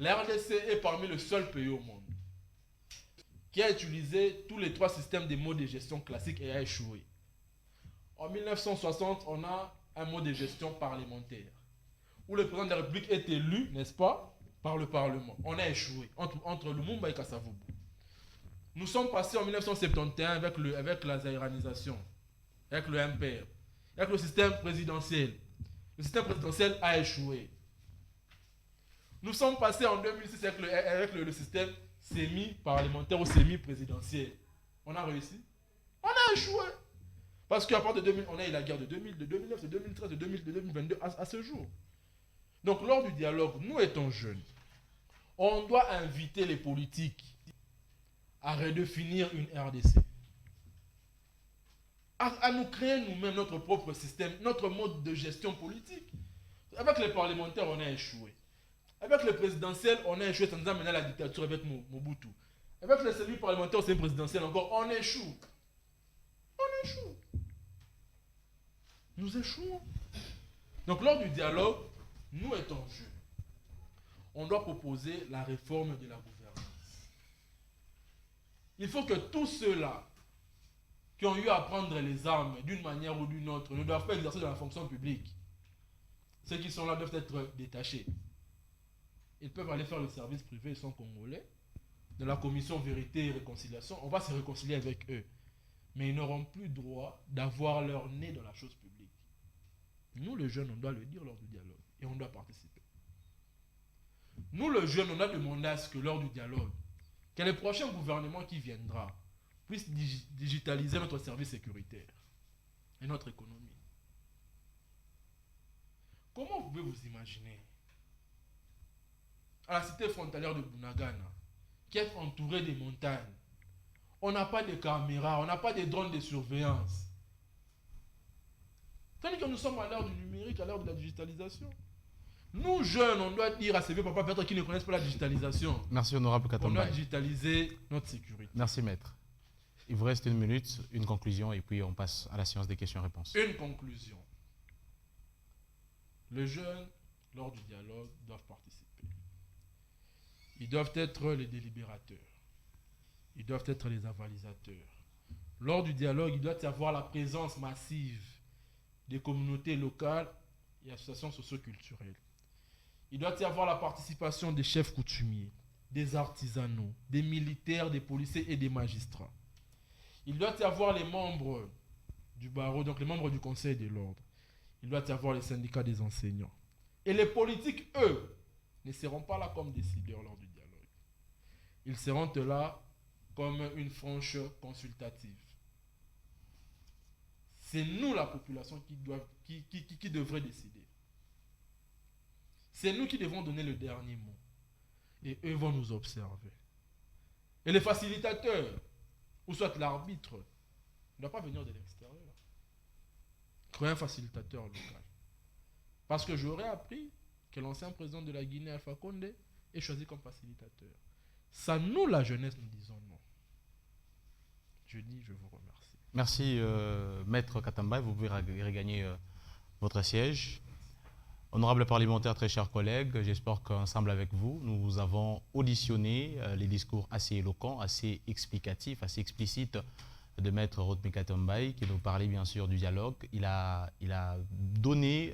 La RDC est parmi les seuls pays au monde qui a utilisé tous les 3 systèmes de modes de gestion classiques et a échoué. En 1960, on a un mode de gestion parlementaire, où le président de la République est élu, n'est-ce pas, par le Parlement. On a échoué entre Lumumba et Kasavubu. Nous sommes passés en 1971 avec la zaïranisation, avec le MPR, avec le système présidentiel. Le système présidentiel a échoué. Nous sommes passés en 2006 avec le système semi-parlementaire ou semi-présidentiel. On a réussi? On a échoué. Parce qu'à partir de 2000, on a eu la guerre de 2000, de 2009, de 2013, de 2022 à ce jour. Donc lors du dialogue, nous étant jeunes, on doit inviter les politiques à redéfinir une RDC. À nous créer nous-mêmes notre propre système, notre mode de gestion politique. Avec les parlementaires, on a échoué. Avec le présidentiel, on a échoué sans amener la dictature avec Mobutu. Avec les semi-parlementaires, c'est présidentiel encore, on échoue. On échoue. Nous échouons. Donc lors du dialogue, nous étant jeunes, on doit proposer la réforme de la gouvernance. Il faut que tous ceux-là qui ont eu à prendre les armes d'une manière ou d'une autre ne doivent pas exercer dans la fonction publique. Ceux qui sont là doivent être détachés. Ils peuvent aller faire le service privé, ils sont congolais. De la commission vérité et réconciliation, on va se réconcilier avec eux. Mais ils n'auront plus droit d'avoir leur nez dans la chose publique. Nous, les jeunes, on doit le dire lors du dialogue. Et on doit participer. Nous, les jeunes, on a demandé à ce que lors du dialogue, que le prochain gouvernement qui viendra puisse digitaliser notre service sécuritaire et notre économie. Comment vous pouvez vous imaginer à la cité frontalière de Bunagana, qui est entourée des montagnes, on n'a pas de caméras, on n'a pas de drones de surveillance. Tandis que nous sommes à l'ère du numérique, à l'ère de la digitalisation. Nous, jeunes, on doit dire à ces vieux papas peut-être qui ne connaissent pas la digitalisation. Merci, honorable Katambaye. On doit digitaliser notre sécurité. Merci, maître. Il vous reste 1 minute, une conclusion, et puis on passe à la séance des questions-réponses. Une conclusion. Les jeunes, lors du dialogue, doivent participer. Ils doivent être les délibérateurs. Ils doivent être les avalisateurs. Lors du dialogue, il doit y avoir la présence massive des communautés locales et associations socio-culturelles. Il doit y avoir la participation des chefs coutumiers, des artisanaux, des militaires, des policiers et des magistrats. Il doit y avoir les membres du barreau, donc les membres du conseil de l'ordre. Il doit y avoir les syndicats des enseignants. Et les politiques, eux, ne seront pas là comme décideurs lors du dialogue. Ils seront là comme une frange consultative. C'est nous, la population, qui devrait décider. C'est nous qui devons donner le dernier mot. Et eux vont nous observer. Et les facilitateurs, ou soit l'arbitre, ne doit pas venir de l'extérieur. Créer un facilitateur local. Parce que j'aurais appris que l'ancien président de la Guinée, Alpha Condé, est choisi comme facilitateur. Ça, nous, la jeunesse, nous disons non. Je dis, je vous remercie. Merci, maître Katambaye. Vous pouvez regagner votre siège. Honorable parlementaire, très chers collègues, j'espère qu'ensemble avec vous, nous avons auditionné les discours assez éloquents, assez explicatifs, assez explicites de maître Roch Katambaye, qui nous parlait bien sûr du dialogue. Il a donné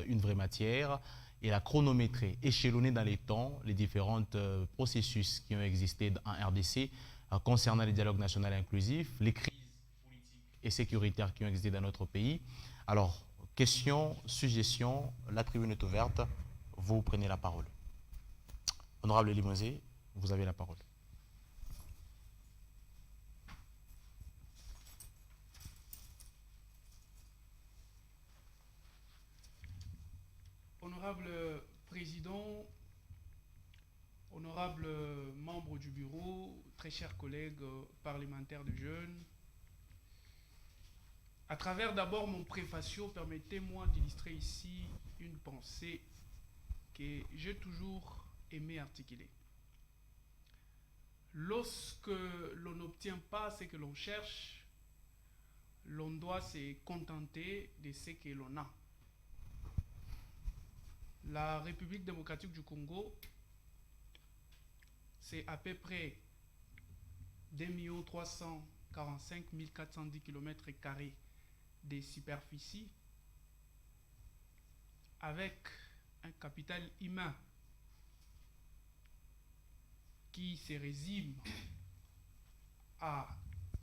une vraie matière. Il a chronométré, échelonné dans les temps les différents processus qui ont existé en RDC concernant les dialogues nationaux inclusifs, les crises politiques et sécuritaires qui ont existé dans notre pays. Alors, Questions, suggestions, la tribune est ouverte. Vous prenez la parole. Honorable Limosé, vous avez la parole. Honorable Président, honorables membres du bureau, très chers collègues parlementaires de jeunes, à travers d'abord mon préfacio, permettez-moi d'illustrer ici une pensée que j'ai toujours aimé articuler. Lorsque l'on n'obtient pas ce que l'on cherche, l'on doit se contenter de ce que l'on a. La République démocratique du Congo, c'est à peu près 2 345 410 km² de superficie avec un capital humain qui se résume à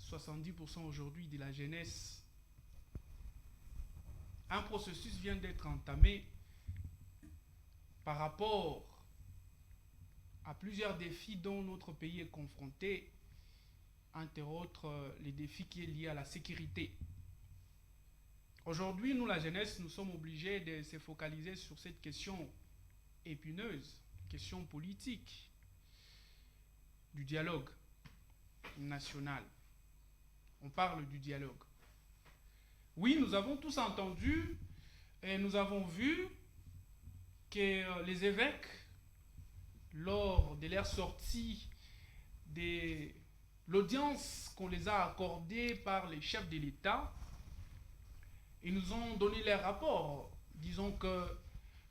70% aujourd'hui de la jeunesse. Un processus vient d'être entamé par rapport à plusieurs défis dont notre pays est confronté, entre autres les défis qui sont liés à la sécurité. Aujourd'hui, nous, la jeunesse, nous sommes obligés de se focaliser sur cette question épineuse, question politique, du dialogue national. On parle du dialogue. Oui, nous avons tous entendu et nous avons vu que les évêques, lors de leur sortie de l'audience qu'on les a accordée par les chefs de l'État, ils nous ont donné leur rapport. Disons que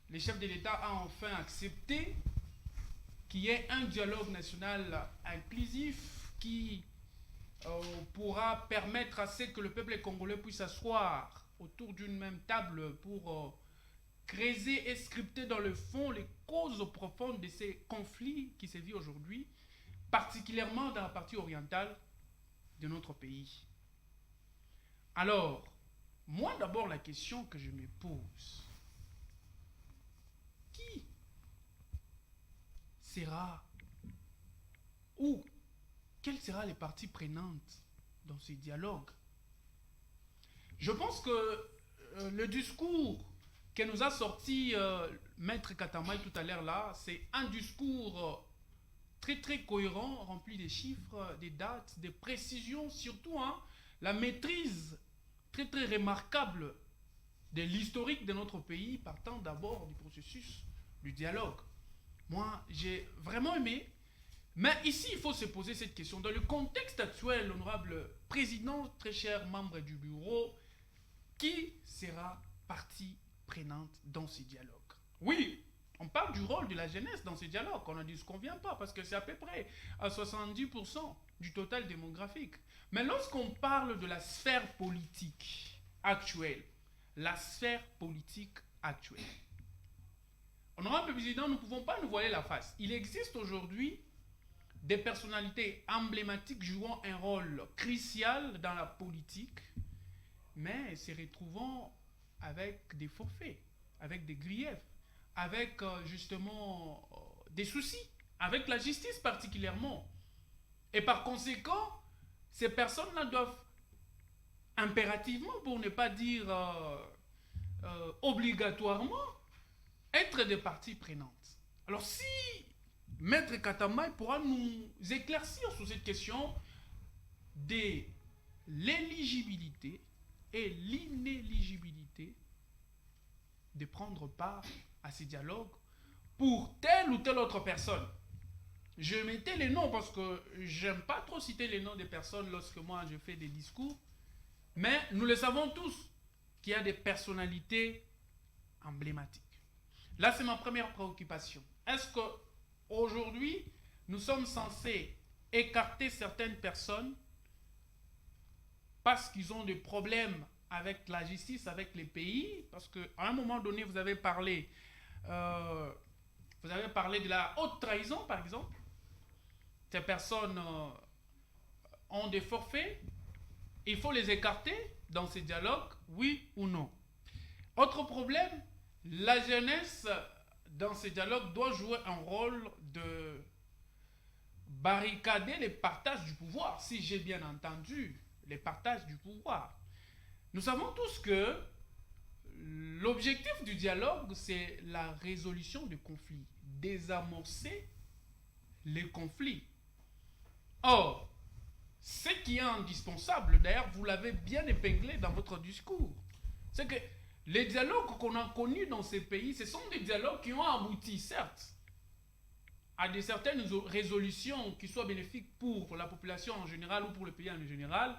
les chefs de l'État ont enfin accepté qu'il y ait un dialogue national inclusif qui pourra permettre à ce que le peuple congolais puisse s'asseoir autour d'une même table pour creuser et scripter dans le fond les causes profondes de ces conflits qui se vivent aujourd'hui, particulièrement dans la partie orientale de notre pays. Alors, moi d'abord la question que je me pose, qui sera ou quelles seront les parties prenantes dans ces dialogues? Je pense que le discours que nous a sorti Maître Katamai tout à l'heure là, c'est un discours très très cohérent, rempli de chiffres, des dates, des précisions, surtout la maîtrise très très remarquable de l'historique de notre pays, partant d'abord du processus du dialogue. Moi, j'ai vraiment aimé, mais ici, il faut se poser cette question. Dans le contexte actuel, l'honorable président, très cher membre du bureau, qui sera partie prenante dans ces dialogues? Oui, on parle du rôle de la jeunesse dans ces dialogues, on ne dit ce qu'on vient pas, parce que c'est à peu près à 70% du total démographique. Mais lorsqu'on parle de la sphère politique actuelle, honorable président, nous ne pouvons pas nous voiler la face. Il existe aujourd'hui des personnalités emblématiques jouant un rôle crucial dans la politique, mais se retrouvant avec des forfaits, avec des griefs, avec justement des soucis, avec la justice particulièrement. Et par conséquent, ces personnes-là doivent impérativement, pour ne pas dire obligatoirement, être des parties prenantes. Alors si Maître Katamai pourra nous éclaircir sur cette question de l'éligibilité et l'inéligibilité de prendre part à ces dialogues pour telle ou telle autre personne. Je mettais les noms parce que j'aime pas trop citer les noms des personnes lorsque moi je fais des discours, mais nous le savons tous qu'il y a des personnalités emblématiques. Là, c'est ma première préoccupation. Est-ce qu'aujourd'hui, nous sommes censés écarter certaines personnes parce qu'ils ont des problèmes avec la justice, avec les pays? Parce qu'à un moment donné, vous avez parlé de la haute trahison, par exemple. Ces personnes ont des forfaits. Il faut les écarter dans ces dialogues, oui ou non? Autre problème, la jeunesse dans ces dialogues doit jouer un rôle de barricader les partages du pouvoir, si j'ai bien entendu, les partages du pouvoir. Nous savons tous que l'objectif du dialogue, c'est la résolution des conflits, désamorcer les conflits. Or, ce qui est indispensable, d'ailleurs, vous l'avez bien épinglé dans votre discours, c'est que les dialogues qu'on a connus dans ces pays, ce sont des dialogues qui ont abouti, certes, à de certaines résolutions qui soient bénéfiques pour la population en général ou pour le pays en général,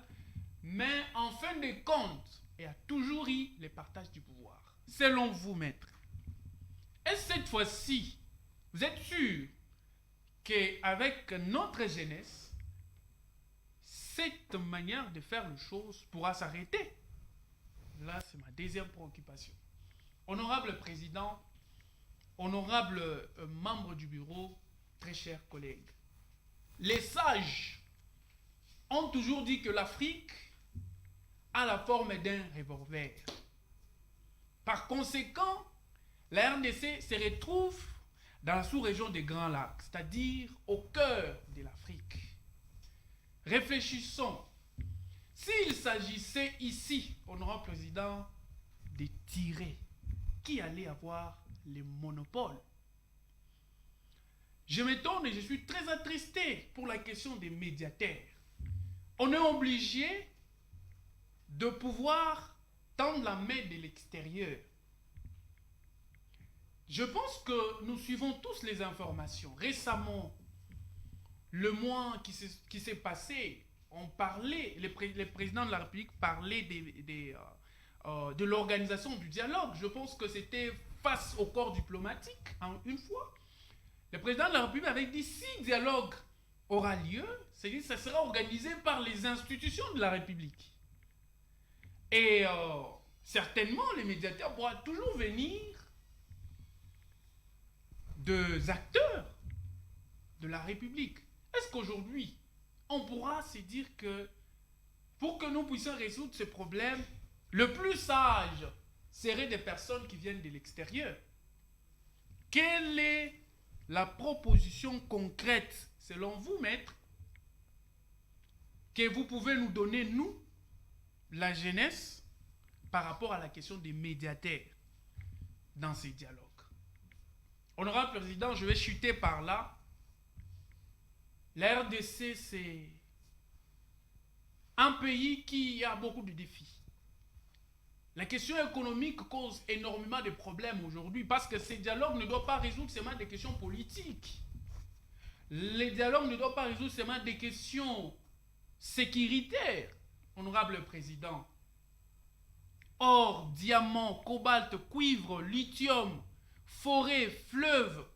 mais en fin de compte, il y a toujours eu les partages du pouvoir. Selon vous, maître, est-ce cette fois-ci, vous êtes sûr qu'avec notre jeunesse, cette manière de faire les choses pourra s'arrêter? Là, c'est ma deuxième préoccupation. Honorable président, honorable membre du bureau, très chers collègues, les sages ont toujours dit que l'Afrique a la forme d'un revolver. Par conséquent, la RDC se retrouve dans la sous-région des Grands Lacs, c'est-à-dire au cœur de l'Afrique. Réfléchissons. S'il s'agissait ici, honorable président, de tirer, qui allait avoir les monopoles? Je m'étonne et je suis très attristé pour la question des médiateurs. On est obligé de pouvoir tendre la main de l'extérieur. Je pense que nous suivons tous les informations. Récemment, le mois qui s'est passé, on parlait, les présidents de la République parlaient de l'organisation du dialogue. Je pense que c'était face au corps diplomatique, une fois. Le président de la République avait dit si dialogue aura lieu, c'est-à-dire que ça sera organisé par les institutions de la République. Et certainement, les médiateurs pourront toujours venir des acteurs de la République. Est-ce qu'aujourd'hui, on pourra se dire que pour que nous puissions résoudre ce problème, le plus sage serait des personnes qui viennent de l'extérieur? Quelle est la proposition concrète, selon vous, maître, que vous pouvez nous donner, nous, la jeunesse, par rapport à la question des médiateurs dans ces dialogues? Honorable président, je vais chuter par là. La RDC, c'est un pays qui a beaucoup de défis. La question économique cause énormément de problèmes aujourd'hui parce que ces dialogues ne doivent pas résoudre seulement des questions politiques. Les dialogues ne doivent pas résoudre seulement des questions sécuritaires, honorable président. Or, diamants, cobalt, cuivre, lithium, forêt, fleuve,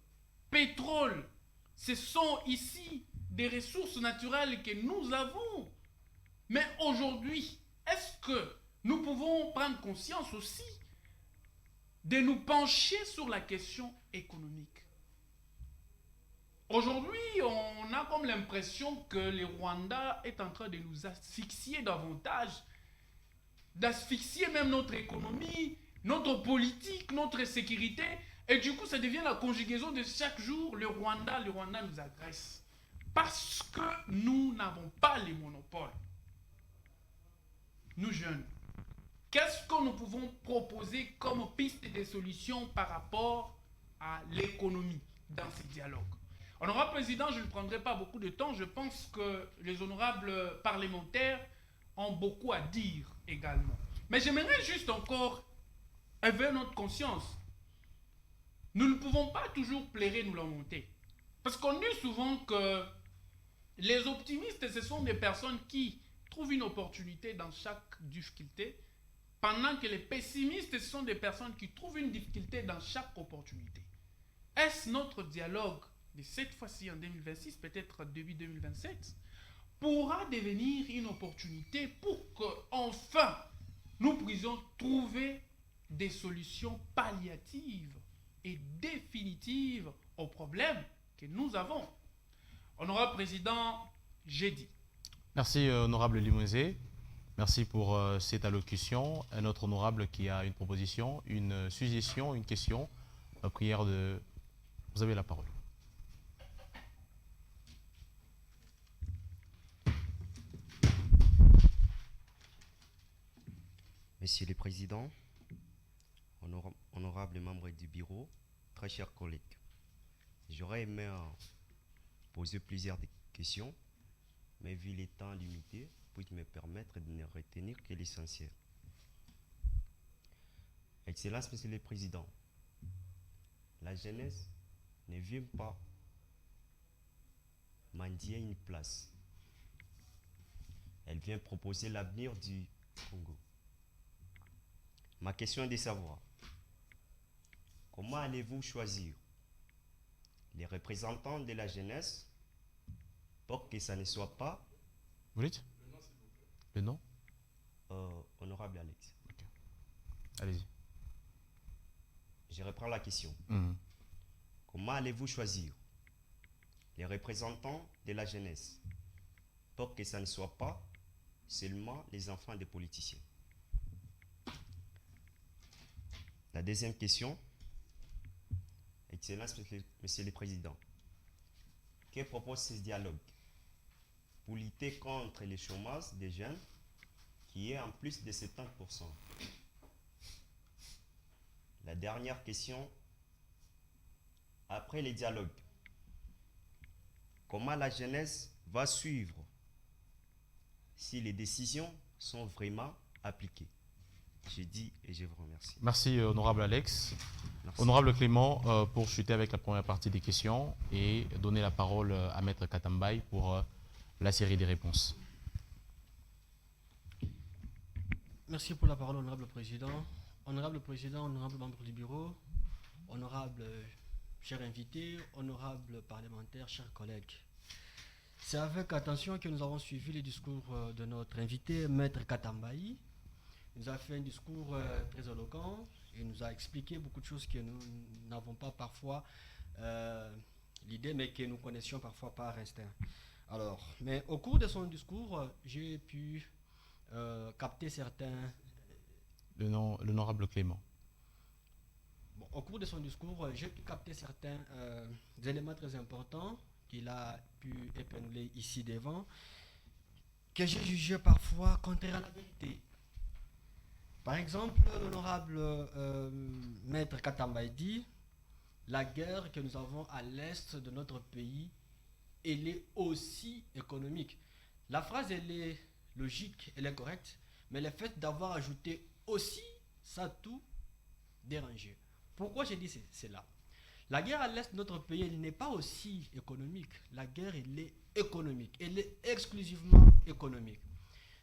pétrole, ce sont ici des ressources naturelles que nous avons. Mais aujourd'hui, est-ce que nous pouvons prendre conscience aussi de nous pencher sur la question économique? Aujourd'hui, on a comme l'impression que le Rwanda est en train de nous asphyxier davantage, d'asphyxier même notre économie, notre politique, notre sécurité. Et du coup, ça devient la conjugaison de chaque jour. Le Rwanda nous agresse. Parce que nous n'avons pas les monopoles. Nous jeunes, qu'est-ce que nous pouvons proposer comme piste de solutions par rapport à l'économie dans ces dialogues? Honorable président, je ne prendrai pas beaucoup de temps. Je pense que les honorables parlementaires ont beaucoup à dire également. Mais j'aimerais juste encore éveiller notre conscience. Nous ne pouvons pas toujours plairer, nous lamenter. Parce qu'on dit souvent que les optimistes, ce sont des personnes qui trouvent une opportunité dans chaque difficulté, pendant que les pessimistes, ce sont des personnes qui trouvent une difficulté dans chaque opportunité. Est-ce notre dialogue de cette fois-ci en 2026, peut-être début 2027, pourra devenir une opportunité pour qu'enfin nous puissions trouver des solutions palliatives et définitives aux problèmes que nous avons? Honorable président, j'ai dit. Merci, honorable Limousin. Merci pour cette allocution. Un autre honorable qui a une proposition, une suggestion, une question, prière de... Vous avez la parole. Monsieur le Président, honorables membres du bureau, très chers collègues, j'aurais aimé poser plusieurs questions, mais vu les temps limités, puis me permettre de ne retenir que l'essentiel. Excellence, Monsieur le Président, la jeunesse ne vient pas mendier une place. Elle vient proposer l'avenir du Congo. Ma question est de savoir, comment allez-vous choisir les représentants de la jeunesse pour que ça ne soit pas... Vous dites? Le nom? Honorable Alex. Okay. Allez-y. Je reprends la question. Mmh. Comment allez-vous choisir les représentants de la jeunesse pour que ça ne soit pas seulement les enfants des politiciens? La deuxième question, Excellence, Monsieur le Président, que propose ce dialogue pour lutter contre le chômage des jeunes qui est en plus de 70%? La dernière question, après les dialogues, comment la jeunesse va suivre si les décisions sont vraiment appliquées? Je dis et je vous remercie. Merci, honorable Alex. Merci. Honorable Clément, pour chuter avec la première partie des questions et donner la parole à Maître Katambaye pour la série des réponses. Merci pour la parole, honorable président. Honorable président, honorable membre du bureau, honorable chers invités, honorables parlementaires, chers collègues. C'est avec attention que nous avons suivi le discours de notre invité, Maître Katambaye. Il nous a fait un discours très éloquent. Il nous a expliqué beaucoup de choses que nous n'avons pas parfois l'idée, mais que nous connaissions parfois par instinct. Alors, mais au cours de son discours, j'ai pu capter certains... L'honorable Clément. Bon, au cours de son discours, j'ai pu capter certains éléments très importants qu'il a pu épingler ici devant, que j'ai jugé parfois contraires à la vérité. Par exemple, l'honorable Maître Katambaye dit la guerre que nous avons à l'est de notre pays, elle est aussi économique. La phrase, elle est logique, elle est correcte, mais le fait d'avoir ajouté aussi, ça a tout dérangé. Pourquoi j'ai dit cela? La guerre à l'est de notre pays, elle n'est pas aussi économique. La guerre, elle est économique. Elle est exclusivement économique.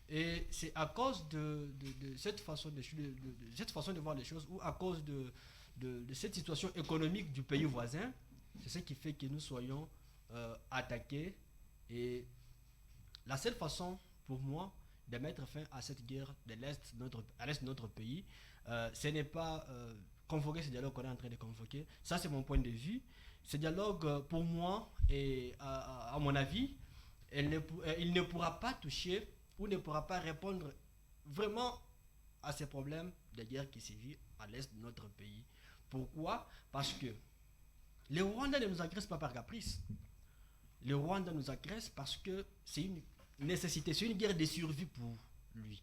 Et c'est à cause de cette façon de voir les choses, ou à cause de cette situation économique du pays voisin, c'est ce qui fait que nous soyons attaqués. Et la seule façon pour moi de mettre fin à cette guerre de l'est de notre pays, ce n'est pas convoquer ce dialogue qu'on est en train de convoquer. Ça, c'est mon point de vue. Ce dialogue, pour moi, et à mon avis, il ne pourra pas toucher ou ne pourra pas répondre vraiment à ces problèmes de guerre qui sévit à l'est de notre pays. Pourquoi? Parce que les Rwandais ne nous agressent pas par caprice. Les Rwandais nous agressent parce que c'est une nécessité, c'est une guerre de survie pour lui.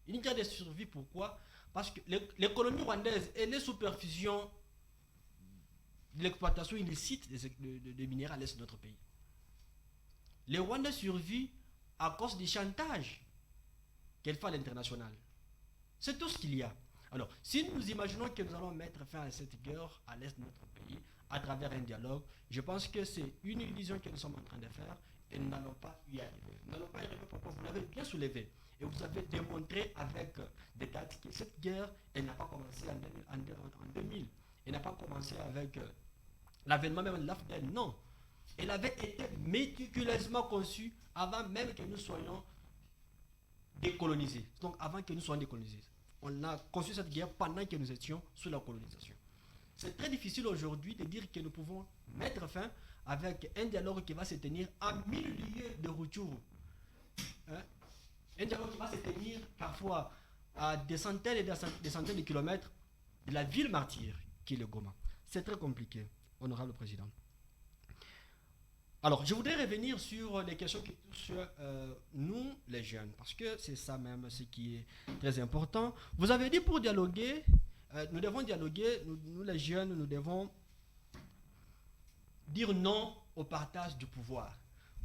Une guerre de survie, pourquoi? Parce que l'économie rwandaise, elle est sous perfusion de l'exploitation illicite des minéraux à l'est de notre pays. Les Rwandais survivent à cause du chantage qu'elle fait à l'international. C'est tout ce qu'il y a. Alors, si nous imaginons que nous allons mettre fin à cette guerre à l'est de notre pays à travers un dialogue, je pense que c'est une illusion que nous sommes en train de faire et nous n'allons pas y arriver. Nous n'allons pas y arriver pourquoi vous l'avez bien soulevé. Et vous avez démontré avec des dates que cette guerre, elle n'a pas commencé en 2000. Elle n'a pas commencé avec l'avènement même de l'AFDEL. Non. Elle avait été méticuleusement conçue avant même que nous soyons décolonisés. Donc avant que nous soyons décolonisés. On a conçu cette guerre pendant que nous étions sous la colonisation. C'est très difficile aujourd'hui de dire que nous pouvons mettre fin avec un dialogue qui va se tenir à 1000 lieues de Rutshuru. Hein? Un dialogue qui va se tenir parfois à des centaines et des centaines de kilomètres de la ville martyre qui est le Goma. C'est très compliqué, honorable président. Alors, je voudrais revenir sur les questions qui touchent nous, les jeunes, parce que c'est ça même ce qui est très important. Vous avez dit pour dialoguer, nous devons dialoguer, nous les jeunes, nous devons dire non au partage du pouvoir.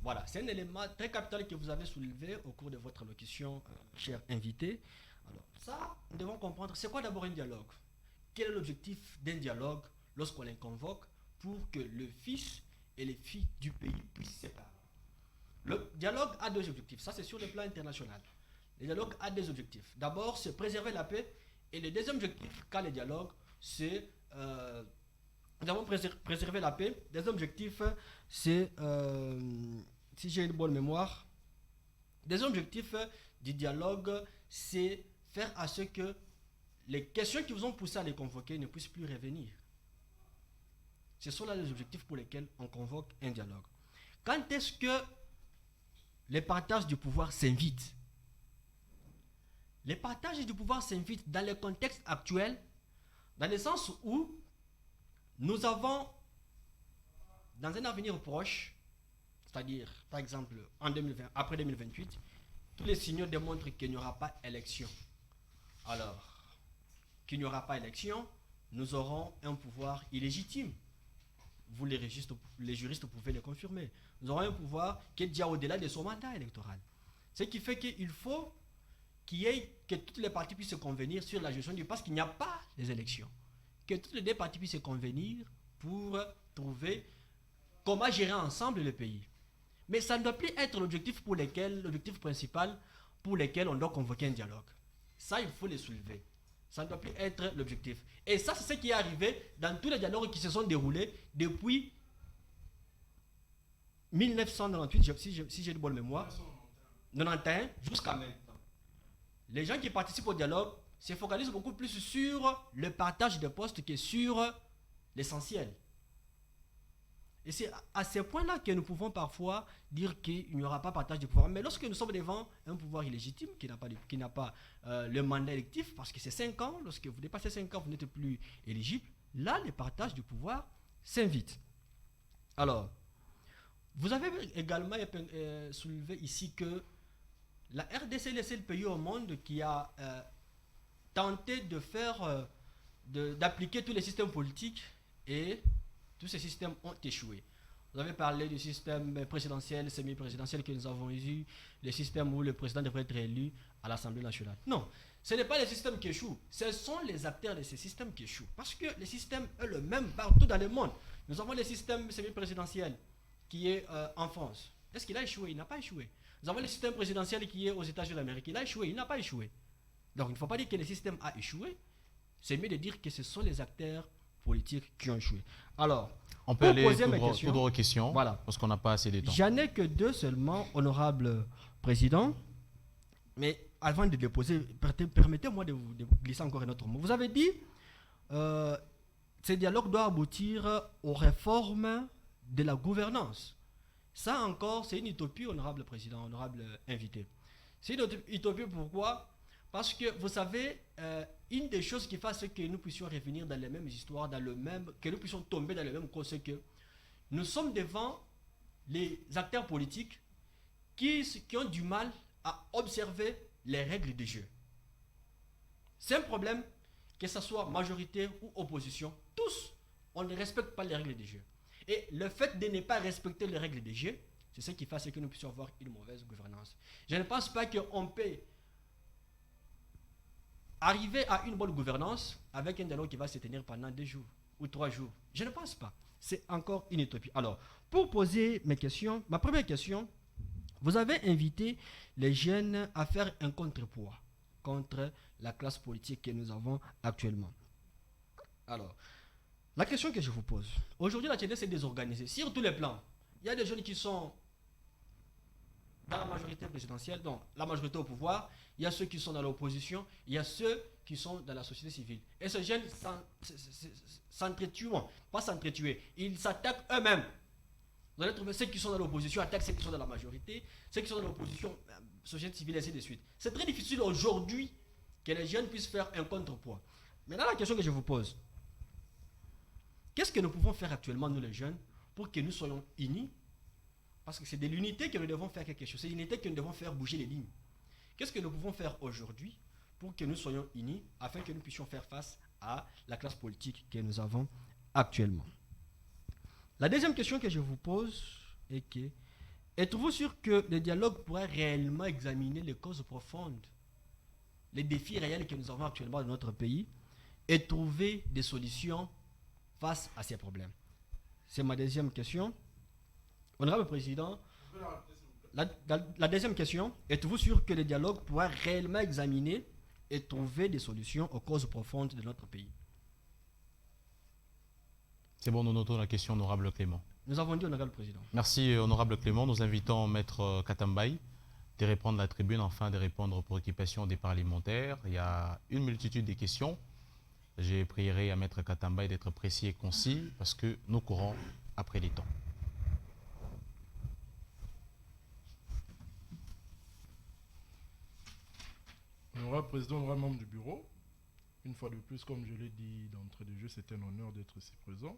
Voilà, c'est un élément très capital que vous avez soulevé au cours de votre allocution, cher invité. Alors, ça, nous devons comprendre, c'est quoi d'abord un dialogue? Quel est l'objectif d'un dialogue lorsqu'on les convoque pour que le fils et les filles du pays puissent se parler? Le dialogue a deux objectifs, ça c'est sur le plan international. Le dialogue a deux objectifs. D'abord, c'est préserver la paix. Et le deuxième objectif, qu'a le dialogue, c'est nous avons préservé la paix. Le deuxième objectif, c'est, si j'ai une bonne mémoire, le deuxième objectif du dialogue, c'est faire à ce que les questions qui vous ont poussé à les convoquer ne puissent plus revenir. Ce sont là les objectifs pour lesquels on convoque un dialogue. Quand est-ce que les partages du pouvoir s'invitent? Les partages du pouvoir s'invitent dans le contexte actuel, dans le sens où nous avons, dans un avenir proche, c'est-à-dire, par exemple, en 2020, après 2028, tous les signaux démontrent qu'il n'y aura pas élection. Alors, qu'il n'y aura pas élection, nous aurons un pouvoir illégitime. Vous, les juristes, pouvez le confirmer. Nous aurons un pouvoir qui est déjà au-delà de son mandat électoral. Ce qui fait qu'il faut que toutes les parties puissent se convenir sur la gestion du parce qu'il n'y a pas les élections. Que toutes les deux parties puissent se convenir pour trouver comment gérer ensemble le pays. Mais ça ne doit plus être l'objectif principal pour lequel on doit convoquer un dialogue. Ça, il faut le soulever. Ça ne doit plus être l'objectif. Et ça, c'est ce qui est arrivé dans tous les dialogues qui se sont déroulés depuis 1998, si j'ai de bonne mémoire, 91 jusqu'à maintenant. Les gens qui participent au dialogue se focalisent beaucoup plus sur le partage des postes que sur l'essentiel. Et c'est à ce point-là que nous pouvons parfois dire qu'il n'y aura pas partage de pouvoir. Mais lorsque nous sommes devant un pouvoir illégitime qui n'a pas le mandat électif, parce que c'est 5 ans, lorsque vous dépassez 5 ans, vous n'êtes plus éligible, là, le partage du pouvoir s'invite. Alors, vous avez également soulevé ici que la RDC est le seul pays au monde qui a tenté de faire, d'appliquer tous les systèmes politiques et tous ces systèmes ont échoué. Vous avez parlé du système présidentiel, semi-présidentiel que nous avons eu, le système où le président devrait être élu à l'Assemblée nationale. Non, ce n'est pas les systèmes qui échouent, ce sont les acteurs de ces systèmes qui échouent. Parce que le système est le même partout dans le monde. Nous avons le système semi-présidentiel qui est en France. Est-ce qu'il a échoué? Il n'a pas échoué. Nous avons le système présidentiel qui est aux États-Unis d'Amérique. Il a échoué, il n'a pas échoué. Donc il ne faut pas dire que le système a échoué, c'est mieux de dire que ce sont les acteurs politiques qui ont échoué. Alors, on peut aller tout droit aux questions, voilà. Parce qu'on n'a pas assez de temps. J'en ai que 2 seulement, honorable président. Mais avant de déposer, permettez-moi de glisser encore un autre mot. Vous avez dit ce dialogue doit aboutir aux réformes de la gouvernance. Ça encore, c'est une utopie, honorable président, honorable invité. C'est une utopie, pourquoi? Parce que vous savez, une des choses qui fait que nous puissions revenir dans les mêmes histoires, que nous puissions tomber dans le même cause, c'est que nous sommes devant les acteurs politiques qui ont du mal à observer les règles du jeu. C'est un problème, que ce soit majorité ou opposition, tous, on ne respecte pas les règles du jeu. Et le fait de ne pas respecter les règles du jeu, c'est ce qui fait que nous puissions avoir une mauvaise gouvernance. Je ne pense pas qu'on peut arriver à une bonne gouvernance avec un dialogue qui va se tenir pendant 2 jours ou 3 jours. Je ne pense pas. C'est encore une utopie. Alors, pour poser mes questions, ma première question, vous avez invité les jeunes à faire un contrepoids contre la classe politique que nous avons actuellement. Alors, la question que je vous pose, aujourd'hui la jeunesse est désorganisée sur tous les plans. Il y a des jeunes qui sont dans la majorité présidentielle, donc la majorité au pouvoir, il y a ceux qui sont dans l'opposition, il y a ceux qui sont dans la société civile. Et ces jeunes s'entretuent, pas s'entretuer, ils s'attaquent eux-mêmes. Vous allez trouver ceux qui sont dans l'opposition attaquent ceux qui sont dans la majorité, ceux qui sont dans l'opposition, société civile, ainsi de suite. C'est très difficile aujourd'hui que les jeunes puissent faire un contrepoids. Maintenant, la question que je vous pose, qu'est-ce que nous pouvons faire actuellement, nous les jeunes, pour que nous soyons unis? Parce que c'est de l'unité que nous devons faire quelque chose. C'est l'unité que nous devons faire bouger les lignes. Qu'est-ce que nous pouvons faire aujourd'hui pour que nous soyons unis afin que nous puissions faire face à la classe politique que nous avons actuellement? La deuxième question que je vous pose est que êtes-vous sûr que le dialogue pourrait réellement examiner les causes profondes, les défis réels que nous avons actuellement dans notre pays et trouver des solutions face à ces problèmes? C'est ma deuxième question. Honorable Président, la deuxième question, êtes-vous sûr que le dialogue pourra réellement examiner et trouver des solutions aux causes profondes de notre pays? C'est bon, nous notons la question, honorable Clément. Nous avons dit, honorable Président. Merci, honorable Clément. Nous invitons Maître Katambaye de reprendre la tribune afin de répondre aux préoccupations des parlementaires. Il y a une multitude de questions. Je prierai à Maître Katambaye d'être précis et concis parce que nous courons après les temps. Honorable Président, honorable membre du bureau, une fois de plus, comme je l'ai dit d'entrée de jeu, c'est un honneur d'être ici présent.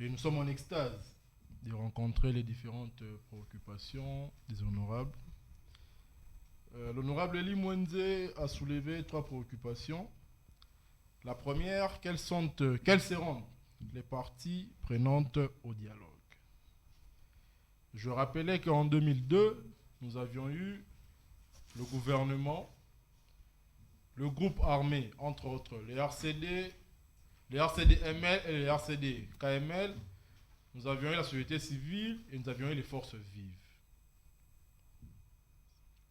Et nous sommes en extase de rencontrer les différentes préoccupations des honorables. L'honorable Elie Mwenze a soulevé 3 préoccupations. La première, quelles seront les parties prenantes au dialogue? Je rappelais qu'en 2002, nous avions eu le gouvernement, le groupe armé, entre autres, les RCD-ML et les RCD-KML. Nous avions eu la société civile et nous avions eu les forces vives.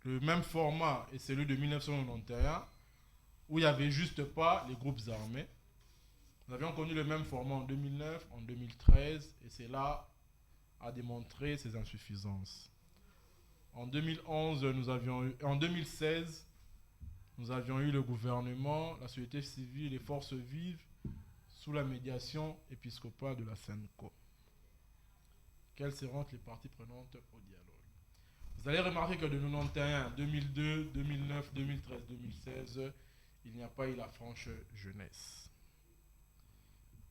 Le même format est celui de 1991, où il n'y avait juste pas les groupes armés. Nous avions connu le même format en 2009, en 2013, et cela a démontré ses insuffisances. En 2011, en 2016, nous avions eu le gouvernement, la société civile, les forces vives, sous la médiation épiscopale de la SENCO. Quelles seront les parties prenantes au dialogue? Vous allez remarquer que de 1991, 2002, 2009, 2013, 2016, il n'y a pas eu la franche jeunesse.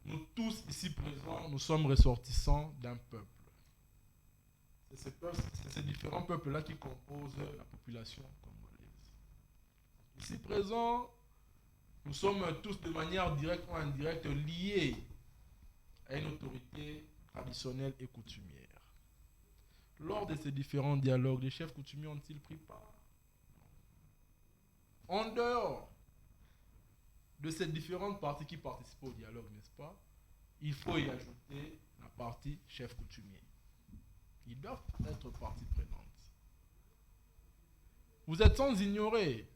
Nous tous ici présents, nous sommes ressortissants d'un peuple. C'est ces différents peuples-là qui composent la population congolaise. Ici présents, nous sommes tous de manière directe ou indirecte liés à une autorité traditionnelle et coutumière. Lors de ces différents dialogues, les chefs coutumiers ont-ils pris part? En dehors de ces différentes parties qui participent au dialogue, n'est-ce pas? Il faut y ajouter la partie chef coutumier. Ils doivent être partie prenante. Vous êtes sans ignorer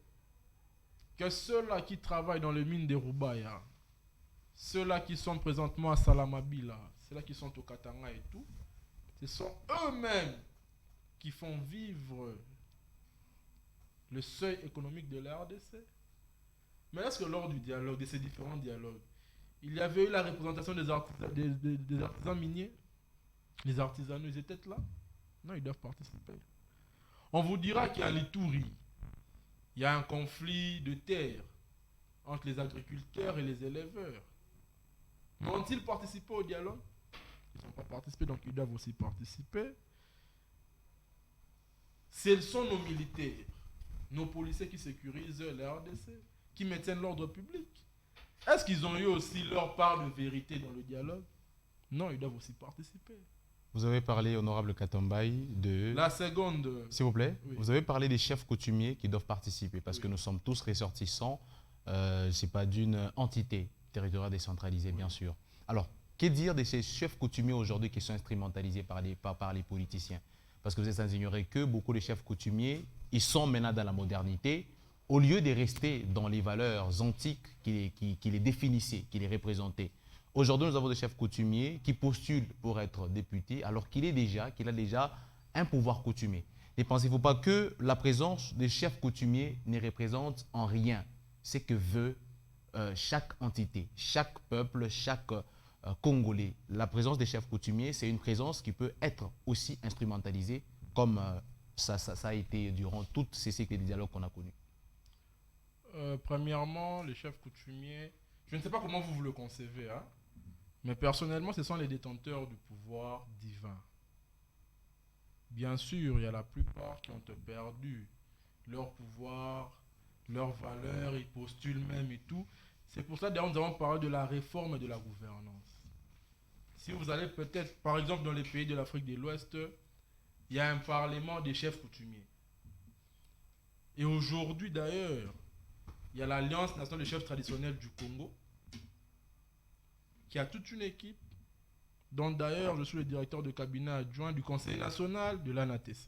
que ceux-là qui travaillent dans les mines de Rubaya, ceux-là qui sont présentement à Salamabila, ceux-là qui sont au Katanga et tout, ce sont eux-mêmes qui font vivre le seuil économique de la RDC. Mais est-ce que lors du dialogue, de ces différents dialogues, il y avait eu la représentation des artisans miniers? Les artisans, ils étaient là? Non, ils doivent participer. On vous dira qu'à l'Ituri, il y a un conflit de terre entre les agriculteurs et les éleveurs. Ont-ils participé au dialogue? Ils n'ont pas participé, donc ils doivent aussi participer. Ce sont nos militaires, nos policiers qui sécurisent la RDC, qui maintiennent l'ordre public. Est-ce qu'ils ont eu aussi leur part de vérité dans le dialogue? Non, ils doivent aussi participer. Vous avez parlé, honorable Katambaye, de... La seconde... S'il vous plaît, oui. Vous avez parlé des chefs coutumiers qui doivent participer, parce que nous sommes tous ressortissants, c'est pas d'une entité territoriale décentralisée, bien sûr. Alors, que dire de ces chefs coutumiers aujourd'hui qui sont instrumentalisés par les politiciens? Parce que vous êtes sans ignorer que beaucoup de chefs coutumiers, ils sont maintenant dans la modernité, au lieu de rester dans les valeurs antiques qui les définissaient, qui les représentaient. Aujourd'hui, nous avons des chefs coutumiers qui postulent pour être députés alors qu'il a déjà un pouvoir coutumier. Ne pensez-vous pas que la présence des chefs coutumiers ne représente en rien ce que veut chaque entité, chaque peuple, chaque congolais, la présence des chefs coutumiers, c'est une présence qui peut être aussi instrumentalisée comme ça a été durant tous ces cycles de dialogue qu'on a connus. Premièrement, les chefs coutumiers, je ne sais pas comment vous le concevez, hein, mais personnellement, ce sont les détenteurs du pouvoir divin. Bien sûr, il y a la plupart qui ont perdu leur pouvoir, leurs valeurs, ils postulent même et tout. C'est pour ça d'ailleurs nous avons parlé de la réforme de la gouvernance. Si vous allez peut-être, par exemple, dans les pays de l'Afrique de l'Ouest, il y a un parlement des chefs coutumiers. Et aujourd'hui d'ailleurs, il y a l'Alliance nationale des chefs traditionnels du Congo, qui a toute une équipe, dont d'ailleurs je suis le directeur de cabinet adjoint du Conseil national de l'ANATC.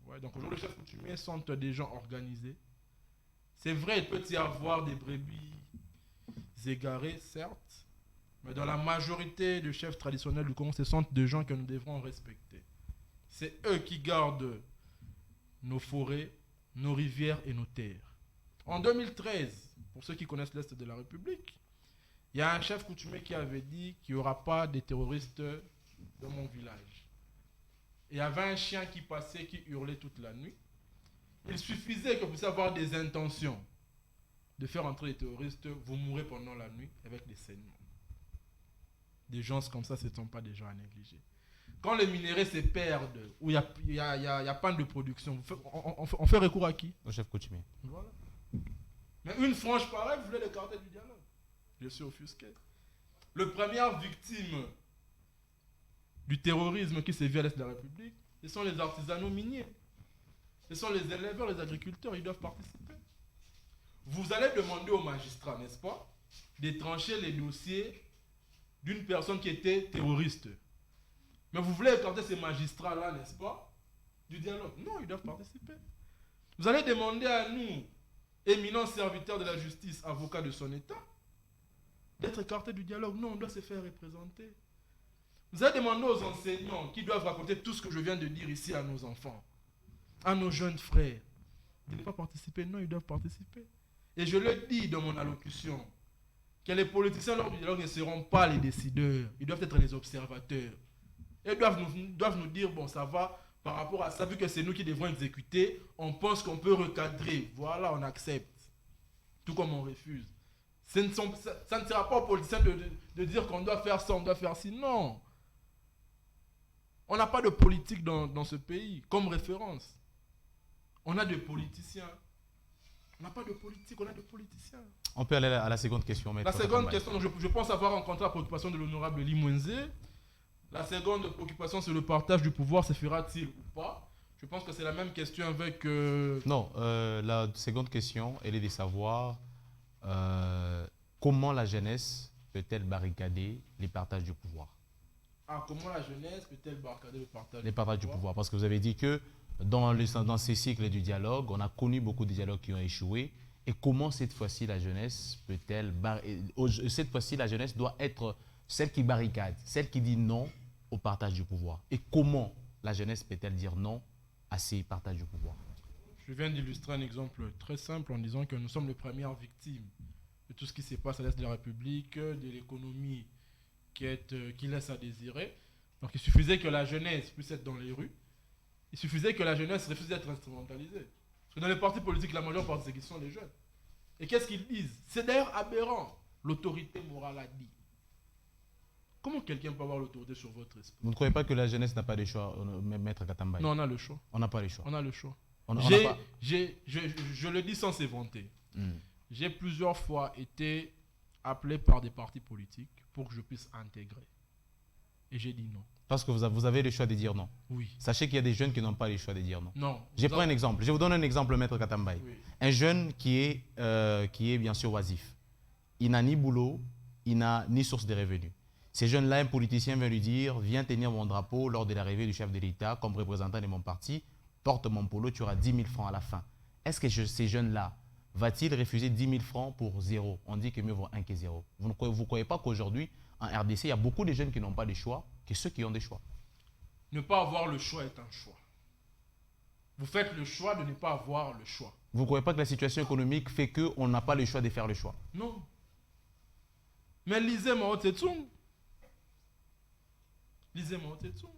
Ouais, donc aujourd'hui les chefs coutumiers sont des gens organisés. C'est vrai, il peut y avoir des brebis égarées, certes, mais dans la majorité des chefs traditionnels du Congo, ce sont des gens que nous devrons respecter. C'est eux qui gardent nos forêts, nos rivières et nos terres. En 2013, pour ceux qui connaissent l'Est de la République, il y a un chef coutumier qui avait dit qu'il n'y aura pas de terroristes dans mon village. Et il y avait un chien qui passait, qui hurlait toute la nuit. Il suffisait que vous puissiez avoir des intentions de faire entrer les terroristes, vous mourrez pendant la nuit avec des saignements. Des gens comme ça, ce ne sont pas des gens à négliger. Quand les minéraux se perdent, où il n'y a pas de production, on fait recours à qui? Au chef coutumier. Voilà. Mais une frange pareille, vous voulez l'écarter du dialogue. Je suis offusqué. Le première victime du terrorisme qui sévit à l'Est de la République, ce sont les artisanaux miniers. Ce sont les éleveurs, les agriculteurs, ils doivent participer. Vous allez demander aux magistrats, n'est-ce pas, de trancher les dossiers d'une personne qui était terroriste. Mais vous voulez écarter ces magistrats-là, n'est-ce pas, du dialogue? Non, ils doivent participer. Vous allez demander à nous, éminents serviteurs de la justice, avocats de son État, d'être écartés du dialogue. Non, on doit se faire représenter. Vous allez demander aux enseignants qui doivent raconter tout ce que je viens de dire ici à nos enfants, à nos jeunes frères, de ne pas participer. Non, ils doivent participer. Et je le dis dans mon allocution, que les politiciens lors du dialogue ne seront pas les décideurs, ils doivent être les observateurs. Ils doivent nous dire, bon, ça va, par rapport à ça, vu que c'est nous qui devrons exécuter, on pense qu'on peut recadrer. Voilà, on accepte. Tout comme on refuse. Ça ne sera pas aux politiciens de dire qu'on doit faire ça, on doit faire ci. Non. On n'a pas de politique dans ce pays comme référence. On a des politiciens. On n'a pas de politique, on a des politiciens. On peut aller à la seconde question. La seconde question, je pense avoir rencontré la préoccupation de l'honorable Limwenze. La seconde préoccupation, c'est le partage du pouvoir, se fera-t-il ou pas? Je pense que c'est la même question avec... Non, la seconde question, elle est de savoir comment la jeunesse peut-elle barricader les partages du pouvoir? Ah, comment la jeunesse peut-elle barricader les partages du pouvoir? Parce que vous avez dit que dans ces cycles du dialogue, on a connu beaucoup de dialogues qui ont échoué. Et comment cette fois-ci la jeunesse peut-elle... Cette fois-ci, la jeunesse doit être celle qui barricade, celle qui dit non au partage du pouvoir. Et comment la jeunesse peut-elle dire non à ces partages du pouvoir? Je viens d'illustrer un exemple très simple en disant que nous sommes les premières victimes de tout ce qui se passe à l'Est de la République, de l'économie qui laisse à désirer. Donc il suffisait que la jeunesse puisse être dans les rues. Il suffisait que la jeunesse refuse d'être instrumentalisée. Parce que dans les partis politiques, la majeure partie, c'est qu'ils sont les jeunes. Et qu'est-ce qu'ils disent? C'est d'ailleurs aberrant. L'autorité morale a dit. Comment quelqu'un peut avoir l'autorité sur votre esprit? Vous ne croyez pas que la jeunesse n'a pas de choix, Maître Katambaye? Non, on a le choix. On n'a pas le choix. On a le choix. Je le dis sans s'éventer. J'ai plusieurs fois été appelé par des partis politiques pour que je puisse intégrer. Et j'ai dit non. Parce que vous avez le choix de dire non. Oui. Sachez qu'il y a des jeunes qui n'ont pas le choix de dire non. Non. Je prends un exemple. Je vous donne un exemple, Maître Katambaye. Oui. Un jeune qui est bien sûr oisif. Il n'a ni boulot, il n'a ni source de revenus. Ces jeunes-là, un politicien vient lui dire, viens tenir mon drapeau lors de l'arrivée du chef de l'État comme représentant de mon parti, porte mon polo, tu auras 10 000 francs à la fin. Est-ce que ces jeunes-là, va-t-il refuser 10 000 francs pour zéro? On dit que mieux vaut un que zéro. Vous ne croyez pas qu'aujourd'hui, en RDC, il y a beaucoup de jeunes qui n'ont pas de choix que ceux qui ont des choix? Ne pas avoir le choix est un choix. Vous faites le choix de ne pas avoir le choix. Vous ne croyez pas que la situation économique fait qu'on n'a pas le choix de faire le choix? Non. Mais lisez Mao Tse-tung. Lisez Mao Tse-tung.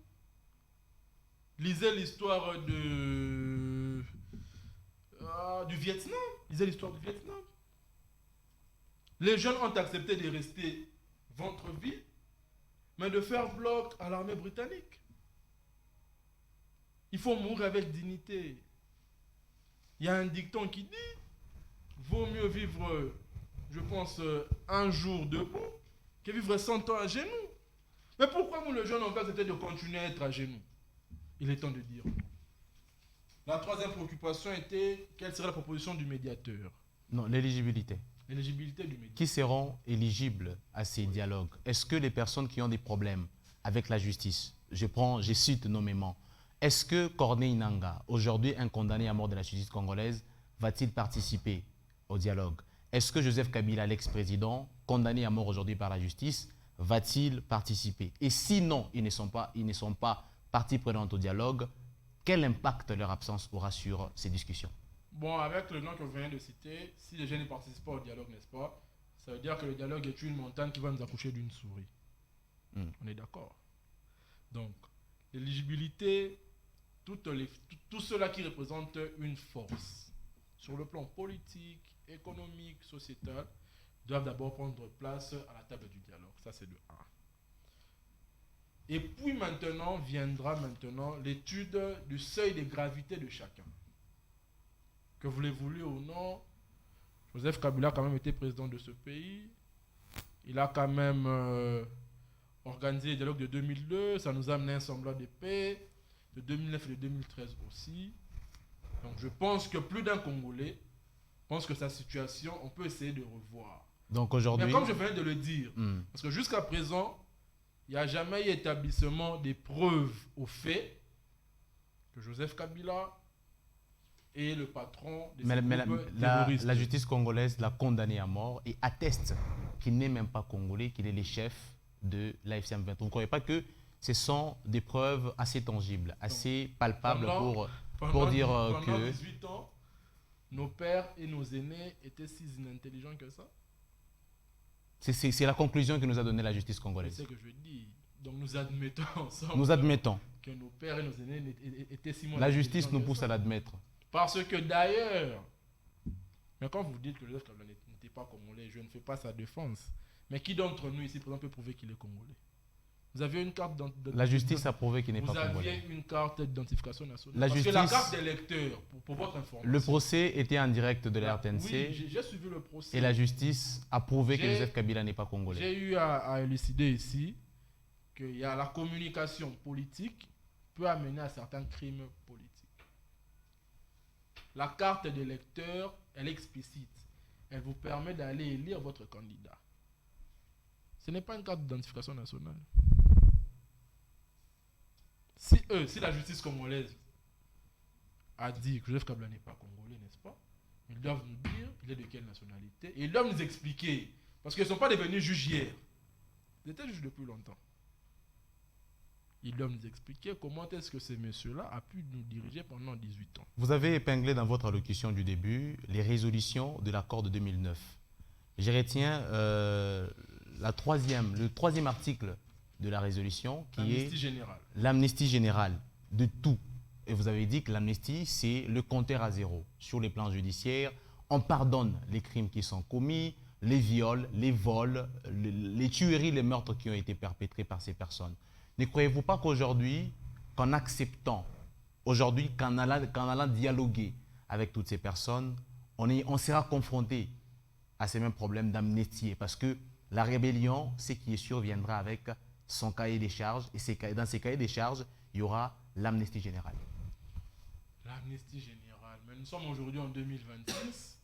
Lisez l'histoire du Vietnam. Lisez l'histoire du Vietnam. Les jeunes ont accepté de rester ventre vide, mais de faire bloc à l'armée britannique. Il faut mourir avec dignité. Il y a un dicton qui dit vaut mieux vivre, je pense, un jour debout que vivre 100 ans à genoux. Mais pourquoi nous, les jeunes, on va accepter de continuer à être à genoux? Il est temps de dire. La troisième préoccupation était quelle serait la proposition du médiateur? Non, l'éligibilité. L'éligibilité du médiateur. Qui seront éligibles à ces dialogues? Est-ce que les personnes qui ont des problèmes avec la justice, je cite nommément, est-ce que Corneille Nangaa, aujourd'hui un condamné à mort de la justice congolaise, va-t-il participer au dialogue? Est-ce que Joseph Kabila, l'ex-président, condamné à mort aujourd'hui par la justice, va-t-il participer? Et sinon, ils ne sont pas partie prenante au dialogue, quel impact leur absence aura sur ces discussions? Bon, avec le nom que vous venez de citer, si les jeunes ne participent pas au dialogue, n'est-ce pas, ça veut dire que le dialogue est une montagne qui va nous accoucher d'une souris. On est d'accord. Donc, l'éligibilité, tout cela qui représente une force sur le plan politique, économique, sociétal, doivent d'abord prendre place à la table du dialogue. Ça, c'est le 1. Et puis viendra l'étude du seuil de gravité de chacun. Que vous le vouliez ou non, Joseph Kabila a quand même été président de ce pays. Il a quand même organisé le dialogue de 2002. Ça nous a amené un semblant de paix. De 2009 et de 2013 aussi. Donc je pense que plus d'un Congolais pense que sa situation, on peut essayer de revoir. Donc aujourd'hui... Mais comme je viens de le dire, parce que jusqu'à présent, il n'y a jamais eu établissement des preuves aux faits que Joseph Kabila est le patron des groupes terroristes. La justice congolaise l'a condamné à mort et atteste qu'il n'est même pas congolais, qu'il est le chef de l'AFC M23. Vous ne croyez pas que ce sont des preuves assez tangibles, assez palpables pour dire que... Pendant 18 ans, nos pères et nos aînés étaient si inintelligents que ça? C'est la conclusion que nous a donnée la justice congolaise. C'est ce que je dis. Donc nous admettons ensemble que nos pères et nos aînés étaient si La justice nous pousse à l'admettre. Parce que d'ailleurs, mais quand vous dites que Joseph Kabila n'était pas congolais, je ne fais pas sa défense. Mais qui d'entre nous ici, par exemple, peut prouver qu'il est congolais? Vous aviez une carte d'identification. La justice a prouvé qu'il n'est pas congolais. Vous aviez une carte d'identification nationale. Parce que la carte d'électeur, pour votre information. Le procès était en direct de la RTNC. Oui, j'ai suivi le procès. Et la justice a prouvé que Joseph Kabila n'est pas congolais. J'ai eu à élucider ici qu'il y a la communication politique peut amener à certains crimes politiques. La carte d'électeur, elle est explicite. Elle vous permet d'aller élire votre candidat. Ce n'est pas une carte d'identification nationale. Si la justice congolaise a dit que Joseph Kabila n'est pas congolais, n'est-ce pas? Ils doivent nous dire il est de quelle nationalité. Et ils doivent nous expliquer. Parce qu'ils ne sont pas devenus juges hier. Ils étaient juges depuis longtemps. Ils doivent nous expliquer comment est-ce que ce monsieur-là a pu nous diriger pendant 18 ans. Vous avez épinglé dans votre allocution du début les résolutions de l'accord de 2009. Je retiens le troisième article de la résolution qui est l'amnistie générale de tout. Et vous avez dit que l'amnistie, c'est le compteur à zéro. Sur les plans judiciaires, on pardonne les crimes qui sont commis, les viols, les vols, les tueries, les meurtres qui ont été perpétrés par ces personnes. Ne croyez-vous pas qu'aujourd'hui, qu'en acceptant, qu'en allant dialoguer avec toutes ces personnes, on sera confronté à ces mêmes problèmes d'amnistie? Parce que la rébellion, ce qui est sûr, viendra avec son cahier des charges. Et dans ces cahiers des charges, il y aura l'amnistie générale. L'amnistie générale. Mais nous sommes aujourd'hui en 2026.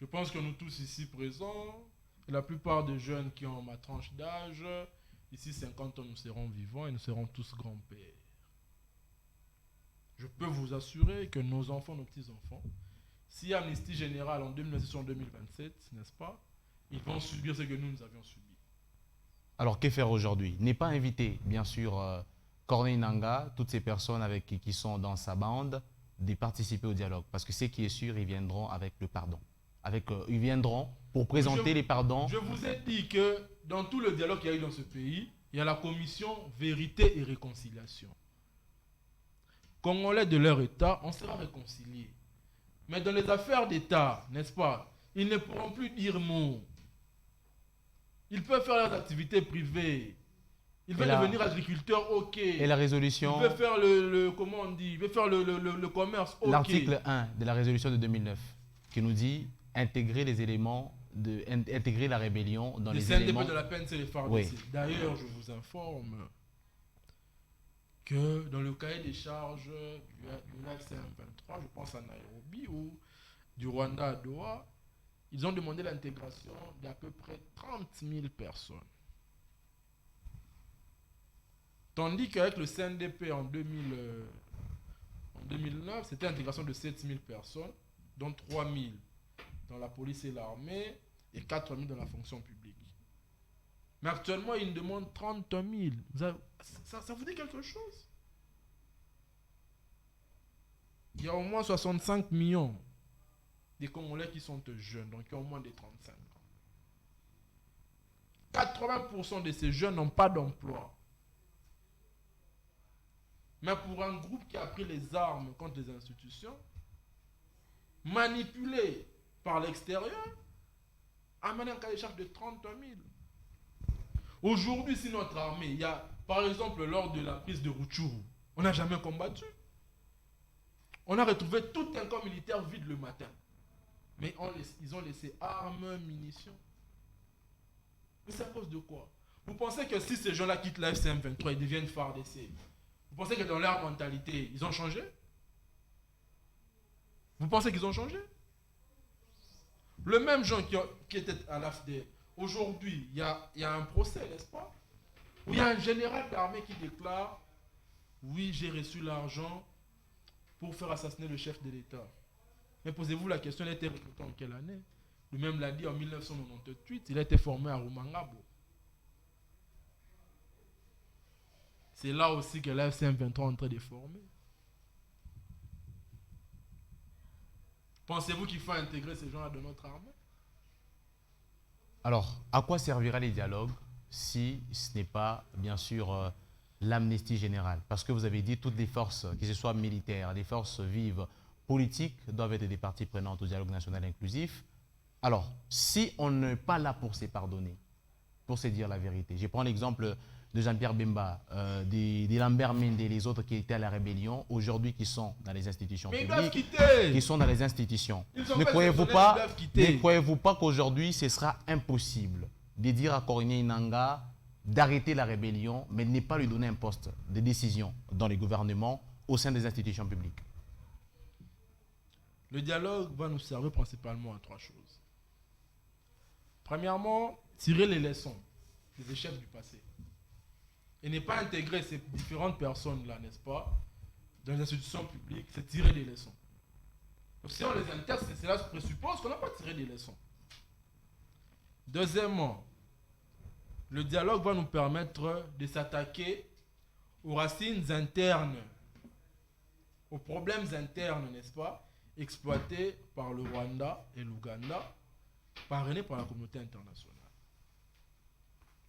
Je pense que nous tous ici présents, et la plupart des jeunes qui ont ma tranche d'âge, ici 50 ans, nous serons vivants et nous serons tous grands-pères. Je peux vous assurer que nos enfants, nos petits-enfants, si amnistie générale en 2026 ou en 2027, n'est-ce pas, ils vont subir ce que nous avions subi. Alors, que faire aujourd'hui? N'est pas invité, bien sûr, Corneille Nangaa, toutes ces personnes qui sont dans sa bande, de participer au dialogue. Parce que ce qui est sûr, ils viendront avec le pardon. Ils viendront pour présenter les pardons. Je vous ai dit que dans tout le dialogue qu'il y a eu dans ce pays, il y a la commission Vérité et Réconciliation. Congolais de leur État, on sera réconciliés. Mais dans les affaires d'État, n'est-ce pas, ils ne pourront plus dire mot. Ils peuvent faire leurs activités privées. Ils veulent devenir agriculteurs, ok. Et la résolution... Ils veulent faire comment on dit, ils veulent faire le commerce, ok. L'article 1 de la résolution de 2009 qui nous dit intégrer les éléments, intégrer la rébellion dans les éléments... Les CNDP de la peine, c'est les FARDC. Oui. D'ailleurs, je vous informe que dans le cahier des charges du FCM23, je pense à Nairobi ou du Rwanda à Doha, ils ont demandé l'intégration d'à peu près 30 000 personnes. Tandis qu'avec le CNDP en 2009, c'était l'intégration de 7 000 personnes, dont 3 000 dans la police et l'armée et 4 000 dans la fonction publique. Mais actuellement, ils demandent 30 000. Ça vous dit quelque chose? Il y a au moins 65 millions des Congolais qui sont jeunes, donc qui ont moins de 35 ans. 80% de ces jeunes n'ont pas d'emploi. Mais pour un groupe qui a pris les armes contre les institutions, manipulé par l'extérieur, amène un cahier des charges de 30 000. Aujourd'hui, si notre armée, il y a, par exemple, lors de la prise de Rutshuru, on n'a jamais combattu. On a retrouvé tout un camp militaire vide le matin. Mais ils ont laissé armes, munitions. Mais c'est à cause de quoi? Vous pensez que si ces gens-là quittent la FCM23, ils deviennent FARDC? Vous pensez que dans leur mentalité, ils ont changé? Vous pensez qu'ils ont changé? Le même gens qui étaient à l'AFD, aujourd'hui, il y a un procès, n'est-ce pas? Où il y a un général d'armée qui déclare « Oui, j'ai reçu l'argent pour faire assassiner le chef de l'État. » Mais posez-vous la question, il a été recruté en quelle année? Lui-même l'a dit en 1998, il a été formé à Rumangabo. C'est là aussi que la FCM23 est en train de former. Pensez-vous qu'il faut intégrer ces gens-là dans notre armée? Alors, à quoi servira les dialogues si ce n'est pas, bien sûr, l'amnistie générale? Parce que vous avez dit toutes les forces, que ce soit militaires, les forces vives, politiques, doivent être des parties prenantes au dialogue national inclusif. Alors, si on n'est pas là pour se pardonner, pour se dire la vérité, je prends l'exemple de Jean-Pierre Bemba, de Lambert Mende et les autres qui étaient à la rébellion, aujourd'hui qui sont dans les institutions publiques, qui sont dans les institutions. Ne croyez-vous pas qu'aujourd'hui, ce sera impossible de dire à Corneille Nangaa d'arrêter la rébellion, mais de ne pas lui donner un poste de décision dans les gouvernements au sein des institutions publiques? Le dialogue va nous servir principalement à 3 choses. Premièrement, tirer les leçons des échecs du passé. Et ne pas intégrer ces différentes personnes-là, n'est-ce pas, dans les institutions publiques, c'est tirer des leçons. Donc si on les intègre, cela présuppose qu'on n'a pas tiré des leçons. Deuxièmement, le dialogue va nous permettre de s'attaquer aux racines internes, aux problèmes internes, n'est-ce pas, exploités par le Rwanda et l'Ouganda, parrainés par la communauté internationale.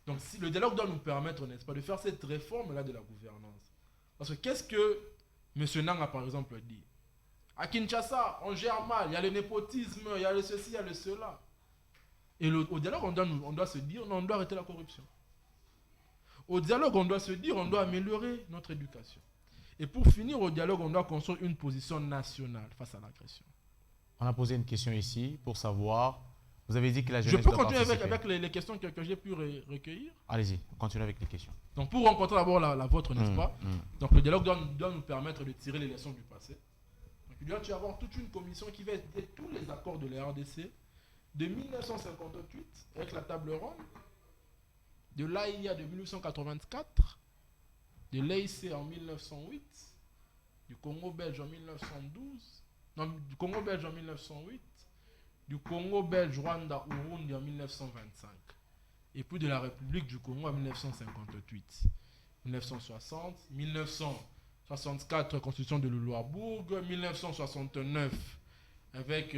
Donc si le dialogue doit nous permettre, n'est-ce pas, de faire cette réforme-là de la gouvernance. Parce que qu'est-ce que M. Nanga, par exemple, dit? À Kinshasa, on gère mal, il y a le népotisme, il y a le ceci, il y a le cela. Et au dialogue, on doit se dire, non, on doit arrêter la corruption. Au dialogue, on doit se dire, on doit améliorer notre éducation. Et pour finir, au dialogue, on doit construire une position nationale face à l'agression. On a posé une question ici pour savoir... Vous avez dit que la jeunesse... Je peux continuer avec les questions que j'ai pu recueillir? Allez-y, continuez avec les questions. Donc pour rencontrer d'abord la vôtre, n'est-ce pas? Donc le dialogue doit nous permettre de tirer les leçons du passé. Donc il doit y avoir toute une commission qui va étudier tous les accords de la RDC de 1958 avec la table ronde, de l'AIA de 1984, de l'AIC en 1908, du Congo belge en 1912, non, du Congo belge en 1908, du Congo belge, Rwanda, Urundi en 1925, et puis de la République du Congo en 1958, 1960, 1964, Constitution de Louisbourg, 1969, avec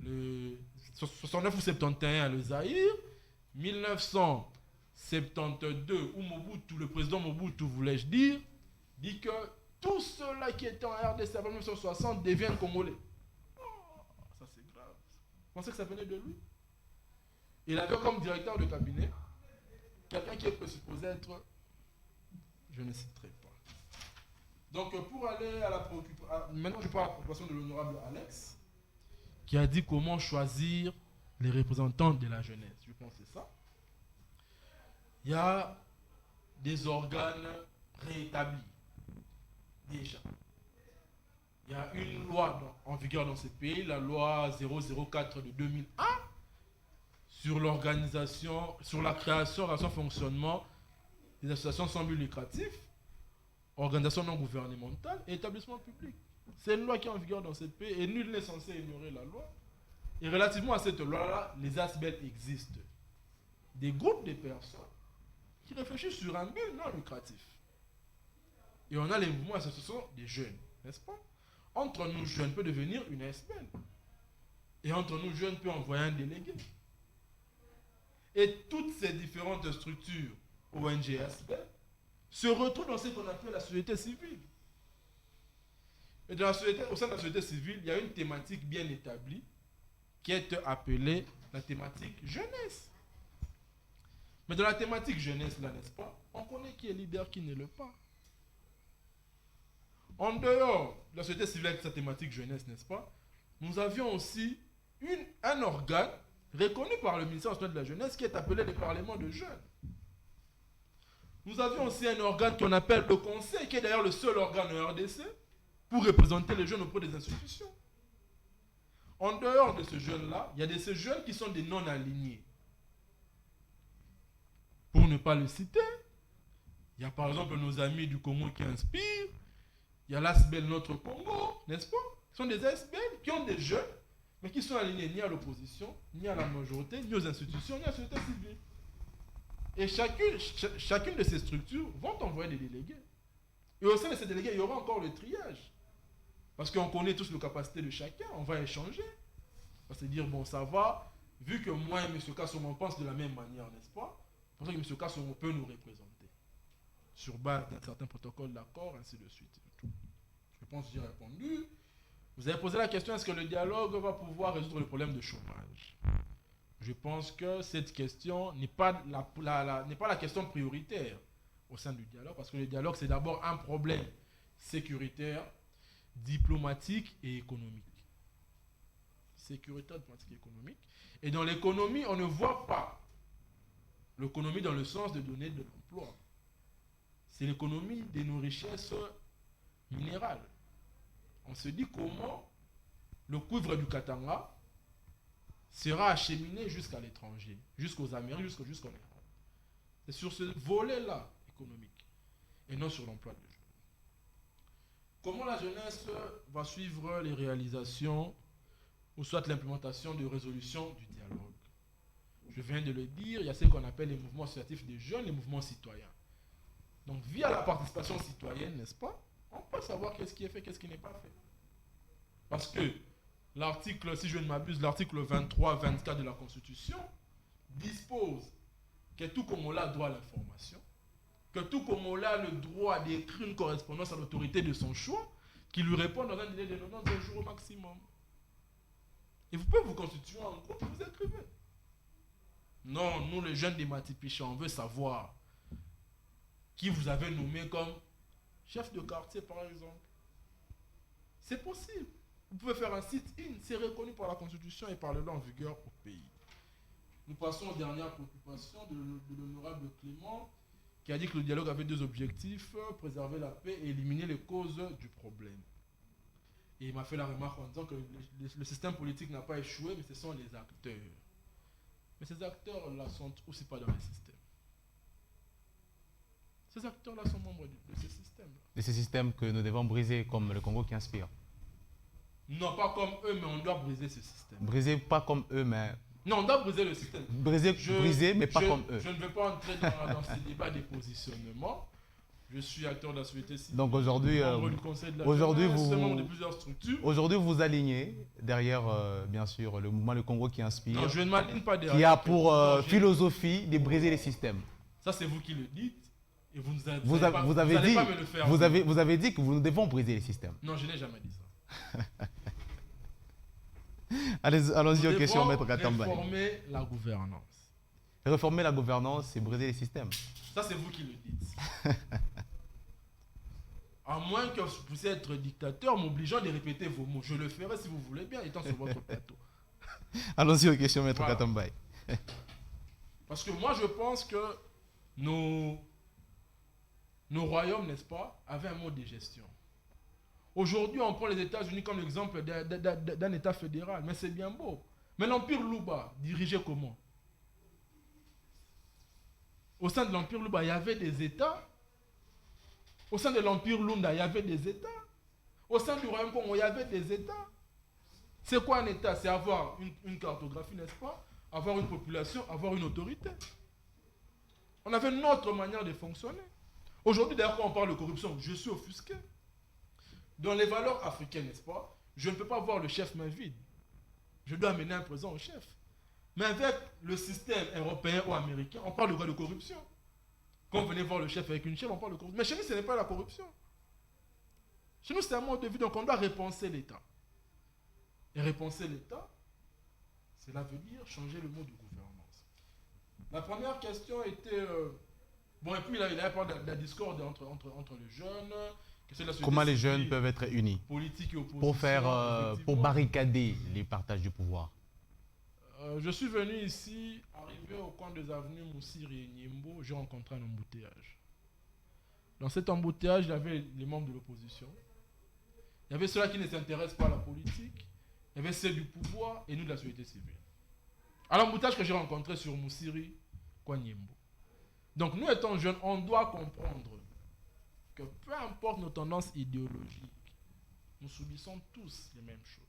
le 69 ou 71, le Zaïre. 1972, où Mobutu, le président Mobutu, voulais-je dire, dit que tous ceux-là qui étaient en RDC avant 1960 deviennent Congolais. Oh, ça c'est grave. Vous pensez que ça venait de lui? Il avait comme directeur de cabinet quelqu'un qui est présupposé être, je ne citerai pas. Donc pour aller à la préoccupation, maintenant je parle à la préoccupation de l'honorable Alex, qui a dit comment choisir les représentants de la jeunesse. Je pense que c'est ça. Il y a des organes réétablis, déjà. Il y a une loi en vigueur dans ce pays, la loi 004 de 2001, sur l'organisation, sur la création et son fonctionnement des associations sans but lucratif, organisations non gouvernementales et établissements publics. C'est une loi qui est en vigueur dans ce pays et nul n'est censé ignorer la loi. Et relativement à cette loi-là, les ASBEL existent. Des groupes de personnes qui réfléchissent sur un but non lucratif. Et on a les mouvements associations des jeunes, n'est-ce pas? Entre nous jeunes peut devenir une ASBEL. Et entre nous jeunes peut envoyer un délégué. Et toutes ces différentes structures ONG ASBEL se retrouvent dans ce qu'on appelle la société civile. Et dans la société, au sein de la société civile, il y a une thématique bien établie qui est appelée la thématique jeunesse. Mais dans la thématique jeunesse, là, n'est-ce pas, on connaît qui est leader, qui ne l'est pas. En dehors de la société civile avec sa thématique jeunesse, n'est-ce pas, nous avions aussi un organe reconnu par le ministère national de la jeunesse qui est appelé le Parlement de jeunes. Nous avions aussi un organe qu'on appelle le Conseil, qui est d'ailleurs le seul organe en RDC pour représenter les jeunes auprès des institutions. En dehors de ce jeune-là, il y a de ces jeunes qui sont des non-alignés. Pour ne pas le citer, il y a par exemple nos amis du Congo qui inspirent, il y a l'ASBEL Notre Congo, n'est-ce pas? Ce sont des ASBEL qui ont des jeunes, mais qui sont alignés ni à l'opposition, ni à la majorité, ni aux institutions, ni à la société civile. Et chacune de ces structures vont envoyer des délégués. Et au sein de ces délégués, il y aura encore le triage. Parce qu'on connaît tous les capacités de chacun, on va échanger. On va se dire, bon, ça va, vu que moi et M. Kassomo pensent de la même manière, n'est-ce pas? Pour ça que M. Kassomo peut nous représenter. Sur base d'un certain protocole d'accord, ainsi de suite. Je pense que j'ai répondu. Vous avez posé la question, est-ce que le dialogue va pouvoir résoudre le problème de chômage? Je pense que cette question n'est pas la question prioritaire au sein du dialogue, parce que le dialogue, c'est d'abord un problème sécuritaire, diplomatique et économique. Sécuritaire, diplomatique et économique. Et dans l'économie, on ne voit pas l'économie dans le sens de donner de l'emploi. C'est l'économie de nos richesses minérales. On se dit comment le cuivre du Katanga sera acheminé jusqu'à l'étranger, jusqu'aux Amériques, jusqu'en Europe. C'est sur ce volet-là économique et non sur l'emploi de jeunes. Comment la jeunesse va suivre les réalisations ou soit l'implémentation de résolutions du dialogue? Je viens de le dire, il y a ce qu'on appelle les mouvements associatifs des jeunes, les mouvements citoyens. Donc via la participation citoyenne, n'est-ce pas, on peut savoir qu'est-ce qui est fait, qu'est-ce qui n'est pas fait. Parce que l'article, si je ne m'abuse, l'article 23-24 de la Constitution dispose que tout Congolais a droit à l'information, que tout Congolais a le droit d'écrire une correspondance à l'autorité de son choix, qui lui répond dans un délai de 90 jours au maximum. Et vous pouvez vous constituer en groupe, vous écrivez. Non, nous les jeunes des Matipicha, on veut savoir qui vous avez nommé comme chef de quartier par exemple. C'est possible. Vous pouvez faire un sit-in, c'est reconnu par la Constitution et par le loi en vigueur au pays. Nous passons aux dernières préoccupations de l'honorable Clément, qui a dit que le dialogue avait deux objectifs, préserver la paix et éliminer les causes du problème. Et il m'a fait la remarque en disant que le système politique n'a pas échoué, mais ce sont les acteurs. Mais ces acteurs-là sont aussi pas dans le système. Ces acteurs-là sont membres de ce système. De ce système que nous devons briser comme le Congo qui inspire. Non, pas comme eux, mais on doit briser ce système. Briser pas comme eux, mais... Non, on doit briser le système. Briser, mais pas comme eux. Je ne veux pas entrer dans ce débat des positionnements. Je suis acteur de la société civile. Donc aujourd'hui, membre du conseil de la aujourd'hui jeunesse, membre de plusieurs structures. Aujourd'hui, vous vous alignez derrière, bien sûr, le mouvement Le Congo qui inspire. Non, je ne m'aligne pas derrière. Qui a pour philosophie de briser les systèmes. Ça, c'est vous qui le dites. Et vous nous avez, Vous pas me le faire. vous avez dit que nous devons briser les systèmes. Non, je n'ai jamais dit ça. Allons-y aux questions, Maître Katamba. Réformer la gouvernance. Réformer la gouvernance, c'est briser les systèmes. Ça, c'est vous qui le dites. À moins que vous puissiez être dictateur, m'obligeant de répéter vos mots. Je le ferai si vous voulez bien, étant sur votre plateau. Allons-y aux questions, Maître Voilà. Katamba. Parce que moi, je pense que nos royaumes, n'est-ce pas, avaient un mode de gestion. Aujourd'hui, on prend les États-Unis comme exemple d'un État fédéral, mais c'est bien beau. Mais l'Empire Luba, dirigé comment? Au sein de l'Empire Luba, il y avait des États. Au sein de l'Empire Lunda, il y avait des États. Au sein du Royaume Congo, il y avait des États. C'est quoi un État? C'est avoir une cartographie, n'est-ce pas? Avoir une population, avoir une autorité. On avait notre manière de fonctionner. Aujourd'hui, d'ailleurs, quand on parle de corruption, je suis offusqué. Dans les valeurs africaines, n'est-ce pas? Je ne peux pas voir le chef main vide. Je dois amener un présent au chef. Mais avec le système européen ou américain, on parle de corruption. Quand vous venez voir le chef avec une chef, on parle de corruption. Mais chez nous, ce n'est pas la corruption. Chez nous, c'est un mode de vie, donc on doit repenser l'État. Et repenser l'État, cela veut dire changer le mode de gouvernance. La première question était... bon, et puis il a parlé de la discorde entre les jeunes. Comment les jeunes peuvent être unis politique et opposition, pour barricader les partages du pouvoir? Je suis venu ici, arrivé au coin des avenues Moussiri et Niembo, j'ai rencontré un embouteillage. Dans cet embouteillage, il y avait les membres de l'opposition. Il y avait ceux-là qui ne s'intéressent pas à la politique. Il y avait ceux du pouvoir et nous de la société civile. À l'embouteillage que j'ai rencontré sur Moussiri, Niembo. Donc nous étant jeunes, on doit comprendre que peu importe nos tendances idéologiques, nous subissons tous les mêmes choses.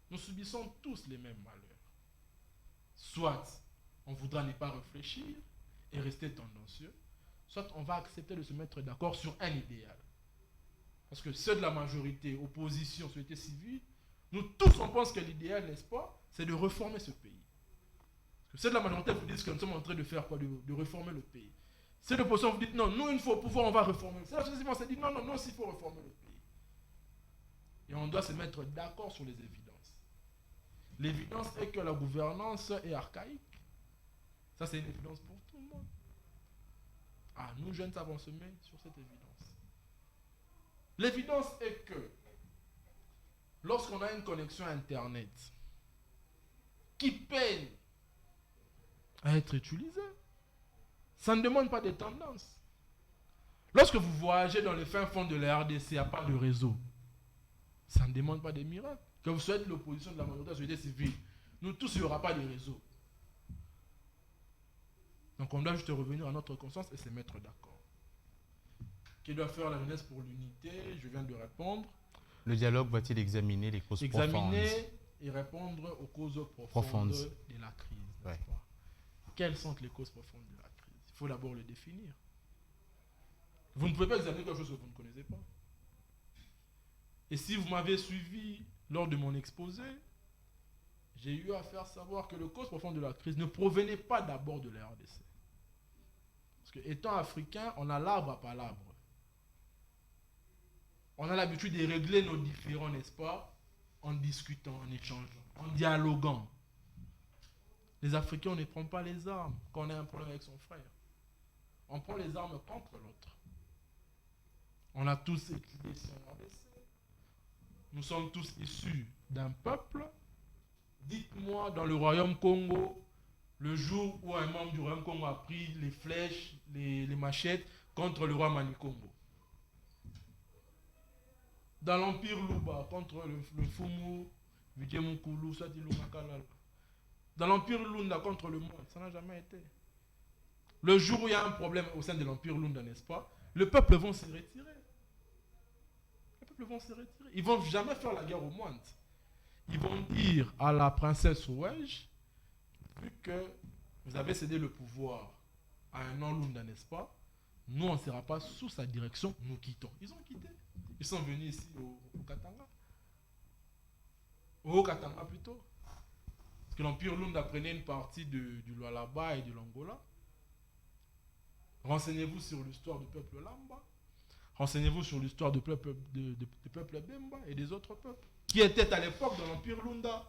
Nous subissons tous les mêmes malheurs. Soit on voudra ne pas réfléchir et rester tendancieux, soit on va accepter de se mettre d'accord sur un idéal. Parce que ceux de la majorité, opposition, société civile, nous tous on pense que l'idéal, n'est-ce pas, c'est de reformer ce pays. Parce que ceux de la majorité vous disent que nous sommes en train de faire quoi? De réformer le pays. Ceux de l'opposition vous disent non, nous une fois au pouvoir on va réformer. C'est la société civile, on s'est dit non, non, non, il faut réformer le pays. Et on doit se mettre d'accord sur les évidences. L'évidence est que la gouvernance est archaïque. Ça, c'est une évidence pour tout le monde. Ah, nous, jeunes, savons se mettre sur cette évidence. L'évidence est que lorsqu'on a une connexion Internet qui peine à être utilisée, ça ne demande pas de tendance. Lorsque vous voyagez dans les fins fonds de la RDC, il n'y a pas de réseau. Ça ne demande pas de miracles. Que vous soyez de l'opposition, de la majorité de la société civile, nous tous, il n'y aura pas de réseau. Donc on doit juste revenir à notre conscience et se mettre d'accord. Qui doit faire la jeunesse pour l'unité? Je viens de répondre. Le dialogue va-t-il examiner les causes profondes? Examiner et répondre aux causes profondes de la crise. Ouais. Quelles sont les causes profondes de la crise? Il faut d'abord le définir. Vous ne pouvez pas examiner quelque chose que vous ne connaissez pas. Et si vous m'avez suivi lors de mon exposé, j'ai eu à faire savoir que les causes profondes de la crise ne provenaient pas d'abord de la RDC. Parce que étant africain, on a l'arbre à palabre. On a l'habitude de régler nos différends, n'est-ce pas, en discutant, en échangeant, en dialoguant. Les Africains, on ne prend pas les armes quand on a un problème avec son frère. On prend les armes contre l'autre. On a tous étudié sur RDC. Nous sommes tous issus d'un peuple. Dites-moi, dans le royaume Congo, le jour où un membre du royaume Congo a pris les flèches, les machettes contre le roi Manikongo. Dans l'empire Luba, contre le Fumu, Vijemukulu, Sadilumakalala. Dans l'empire Lunda, contre le monde, ça n'a jamais été. Le jour où il y a un problème au sein de l'empire Lunda, n'est-ce pas, le peuple va se retirer. Vont se retirer. Ils ne vont jamais faire la guerre aux moines. Ils vont dire à la princesse Ouège, vu que vous avez cédé le pouvoir à un non-Lunda, n'est-ce pas, nous, on ne sera pas sous sa direction, nous quittons. Ils ont quitté. Ils sont venus ici au Katanga. Au Katanga plutôt. Parce que l'Empire Lunda prenait une partie du Lualaba et de l'Angola. Renseignez-vous sur l'histoire du peuple Lamba. Renseignez-vous sur l'histoire du peuple Bemba et des autres peuples qui étaient à l'époque dans l'Empire Lunda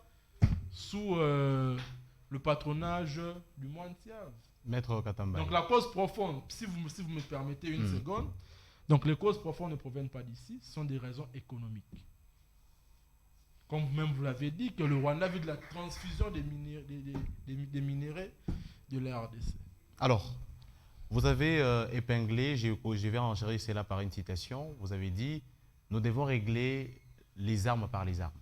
sous le patronage du Mointiave. Maître Katamba. Donc la cause profonde, si vous me permettez une seconde, donc les causes profondes ne proviennent pas d'ici, ce sont des raisons économiques. Comme vous-même vous l'avez dit, que le Rwanda a vu de la transfusion des minéraux de la RDC. Alors, vous avez épinglé, je vais enchérir cela par une citation, vous avez dit « Nous devons régler les armes par les armes ».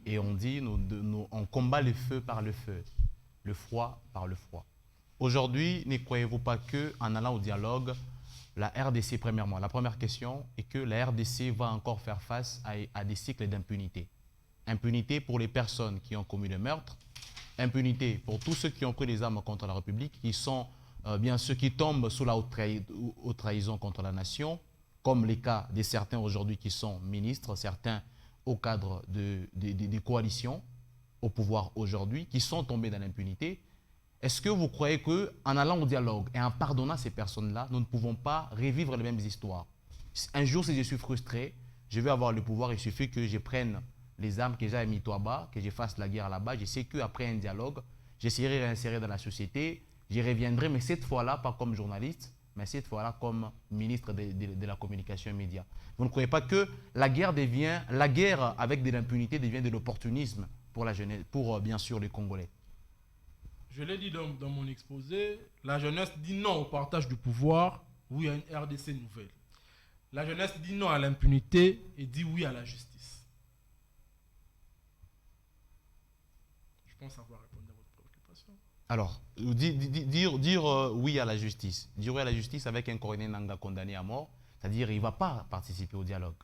Et on dit « On combat le feu par le feu, le froid par le froid ». Aujourd'hui, ne croyez-vous pas qu'en allant au dialogue, la RDC, premièrement, la première question est que la RDC va encore faire face à des cycles d'impunité. Impunité pour les personnes qui ont commis le meurtre, impunité pour tous ceux qui ont pris les armes contre la République, qui sont bien ceux qui tombent sous la haute trahison contre la nation, comme les cas de certains aujourd'hui qui sont ministres, certains au cadre des coalitions au pouvoir aujourd'hui, qui sont tombés dans l'impunité. Est-ce que vous croyez qu'en allant au dialogue et en pardonnant ces personnes-là, nous ne pouvons pas revivre les mêmes histoires? Un jour, si je suis frustré, je vais avoir le pouvoir, il suffit que je prenne les armes que j'ai mis là-bas, que je fasse la guerre là-bas. Je sais qu'après un dialogue, j'essaierai de réinsérer dans la société, j'y reviendrai, mais cette fois-là, pas comme journaliste, mais cette fois-là comme ministre de la communication et médias. Vous ne croyez pas que la guerre avec de l'impunité devient de l'opportunisme pour la jeunesse, pour bien sûr les Congolais? Je l'ai dit dans mon exposé, la jeunesse dit non au partage du pouvoir, oui à une RDC nouvelle. La jeunesse dit non à l'impunité et dit oui à la justice. Je pense avoir répondu à votre préoccupation. Alors, dire oui à la justice. Dire oui à la justice avec un colonel Nanga condamné à mort, c'est-à-dire qu'il ne va pas participer au dialogue.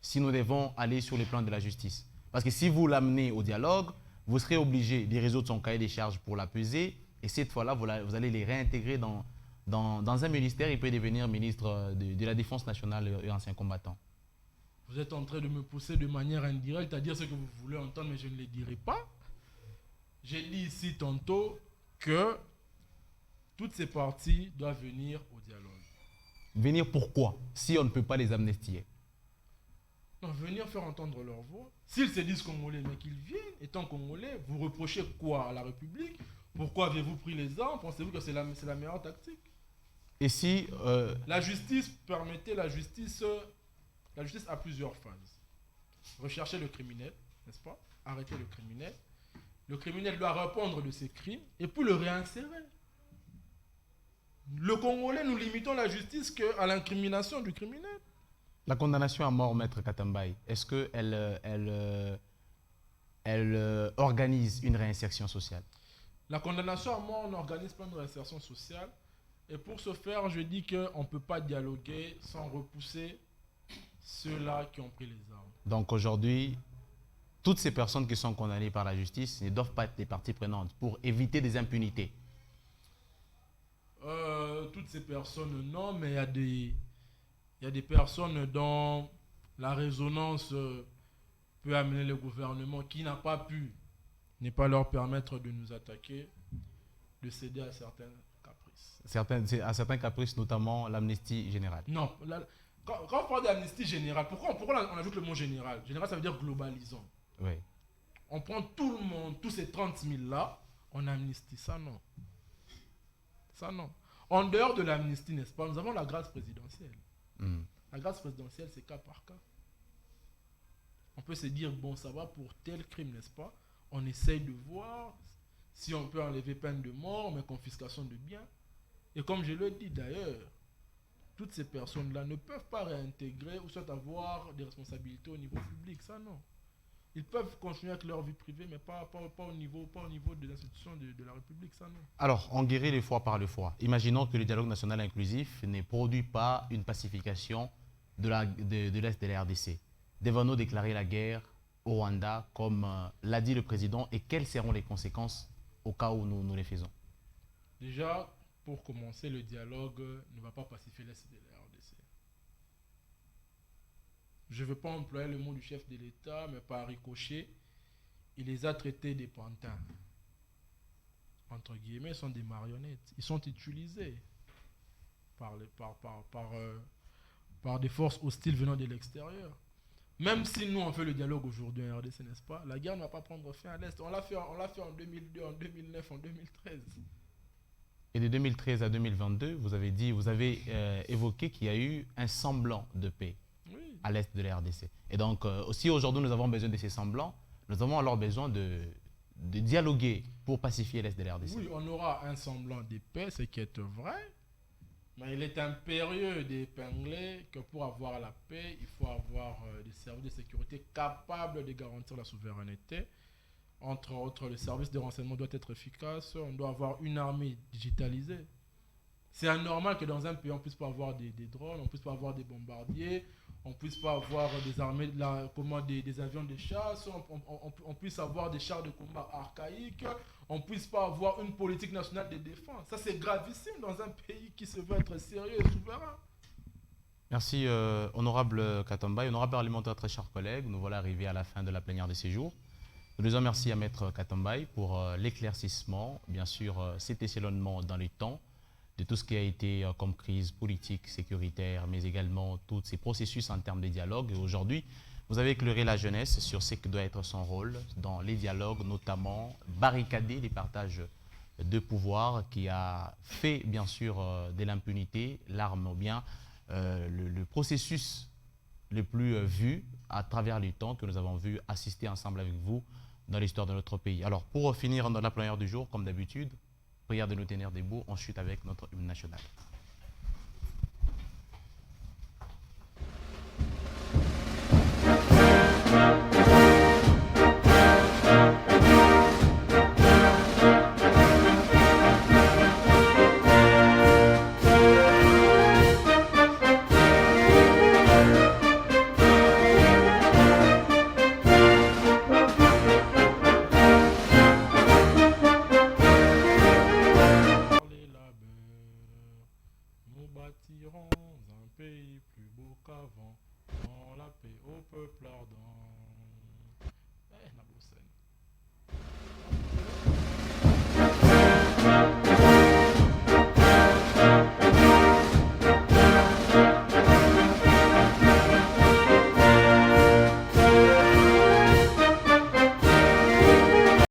Si nous devons aller sur le plan de la justice. Parce que si vous l'amenez au dialogue, vous serez obligé de résoudre son cahier des charges pour la peser, et cette fois-là, vous allez les réintégrer dans un ministère. Il peut devenir ministre de la Défense nationale et ancien combattant. Vous êtes en train de me pousser de manière indirecte à dire ce que vous voulez entendre, mais je ne le dirai pas. J'ai dit ici tantôt que toutes ces parties doivent venir au dialogue. Venir pourquoi, si on ne peut pas les amnistier? Non, venir faire entendre leur voix. S'ils se disent Congolais, mais qu'ils viennent, étant Congolais, vous reprochez quoi à la République? Pourquoi avez-vous pris les armes? Pensez-vous que c'est la meilleure tactique? Et si... La justice, permettez la justice a plusieurs phases. Rechercher le criminel, n'est-ce pas? Arrêter le criminel. Le criminel doit répondre de ses crimes et puis le réinsérer. Le Congolais, nous limitons la justice qu'à l'incrimination du criminel. La condamnation à mort, Maître Katambaye, est-ce qu'elle organise une réinsertion sociale? La condamnation à mort n'organise pas une réinsertion sociale. Et pour ce faire, je dis qu'on ne peut pas dialoguer sans repousser ceux-là qui ont pris les armes. Donc aujourd'hui, toutes ces personnes qui sont condamnées par la justice ne doivent pas être des parties prenantes pour éviter des impunités. Toutes ces personnes, non, mais il y a des personnes dont la résonance peut amener le gouvernement qui n'a pas pu ne pas leur permettre de nous attaquer, de céder à certains caprices. À certains caprices, notamment l'amnistie générale. Non, quand on parle d'amnistie générale, pourquoi on ajoute le mot général? Général, ça veut dire globalisant. Oui. On prend tout le monde, tous ces 30 000 là, on amnistie. Ça non. Ça non. En dehors de l'amnistie, n'est-ce pas, nous avons la grâce présidentielle. La grâce présidentielle, c'est cas par cas. On peut se dire, bon, ça va pour tel crime, n'est-ce pas? On essaye de voir si on peut enlever peine de mort, mais confiscation de biens. Et comme je le dis d'ailleurs, toutes ces personnes-là ne peuvent pas réintégrer ou soit avoir des responsabilités au niveau public. Ça, non. Ils peuvent continuer avec leur vie privée, mais pas au niveau des institutions de la République, ça non. Alors, on guérit le froid par le froid. Imaginons que le dialogue national inclusif ne produit pas une pacification de l'Est de la RDC. Devons-nous déclarer la guerre au Rwanda, comme l'a dit le président, et quelles seront les conséquences au cas où nous les faisons? Déjà, pour commencer, le dialogue ne va pas pacifier l'Est de la RDC. Je ne veux pas employer le mot du chef de l'État, mais par ricochet, il les a traités des pantins. Entre guillemets, ils sont des marionnettes. Ils sont utilisés par des forces hostiles venant de l'extérieur. Même si nous on fait le dialogue aujourd'hui en RDC, n'est-ce pas? La guerre ne va pas prendre fin à l'Est. On l'a fait en 2002, en 2009, en 2013. Et de 2013 à 2022, vous avez évoqué qu'il y a eu un semblant de paix à l'Est de la RDC. Et donc, aussi aujourd'hui, nous avons besoin de ces semblants. Nous avons alors besoin de dialoguer pour pacifier l'Est de la RDC. Oui, on aura un semblant de paix, ce qui est vrai. Mais il est impérieux d'épingler que pour avoir la paix, il faut avoir des services de sécurité capables de garantir la souveraineté. Entre autres, le service de renseignement doit être efficace. On doit avoir une armée digitalisée. C'est anormal que dans un pays, on ne puisse pas avoir des drones, on ne puisse pas avoir des bombardiers, on ne puisse pas avoir des armées, des avions de chasse, on puisse avoir des chars de combat archaïques, on ne puisse pas avoir une politique nationale de défense. Ça, c'est gravissime dans un pays qui se veut être sérieux et souverain. Merci, honorable Katambaye. Honorable parlementaire, très chers collègues, nous voilà arrivés à la fin de la plénière de séjour. Nous disons merci à Maître Katambaye pour l'éclaircissement, bien sûr, cet échelonnement dans le temps, de tout ce qui a été comme crise politique, sécuritaire, mais également tous ces processus en termes de dialogue. Et aujourd'hui, vous avez éclairé la jeunesse sur ce que doit être son rôle dans les dialogues, notamment barricader les partages de pouvoir qui a fait, bien sûr, de l'impunité, l'arme ou bien le processus le plus vu à travers les temps que nous avons vu assister ensemble avec vous dans l'histoire de notre pays. Alors, pour finir dans la plénière du jour, comme d'habitude, prière de nous tenir debout, on chute avec notre hymne national. Un pays plus beau qu'avant, dans la paix au peuple ardent.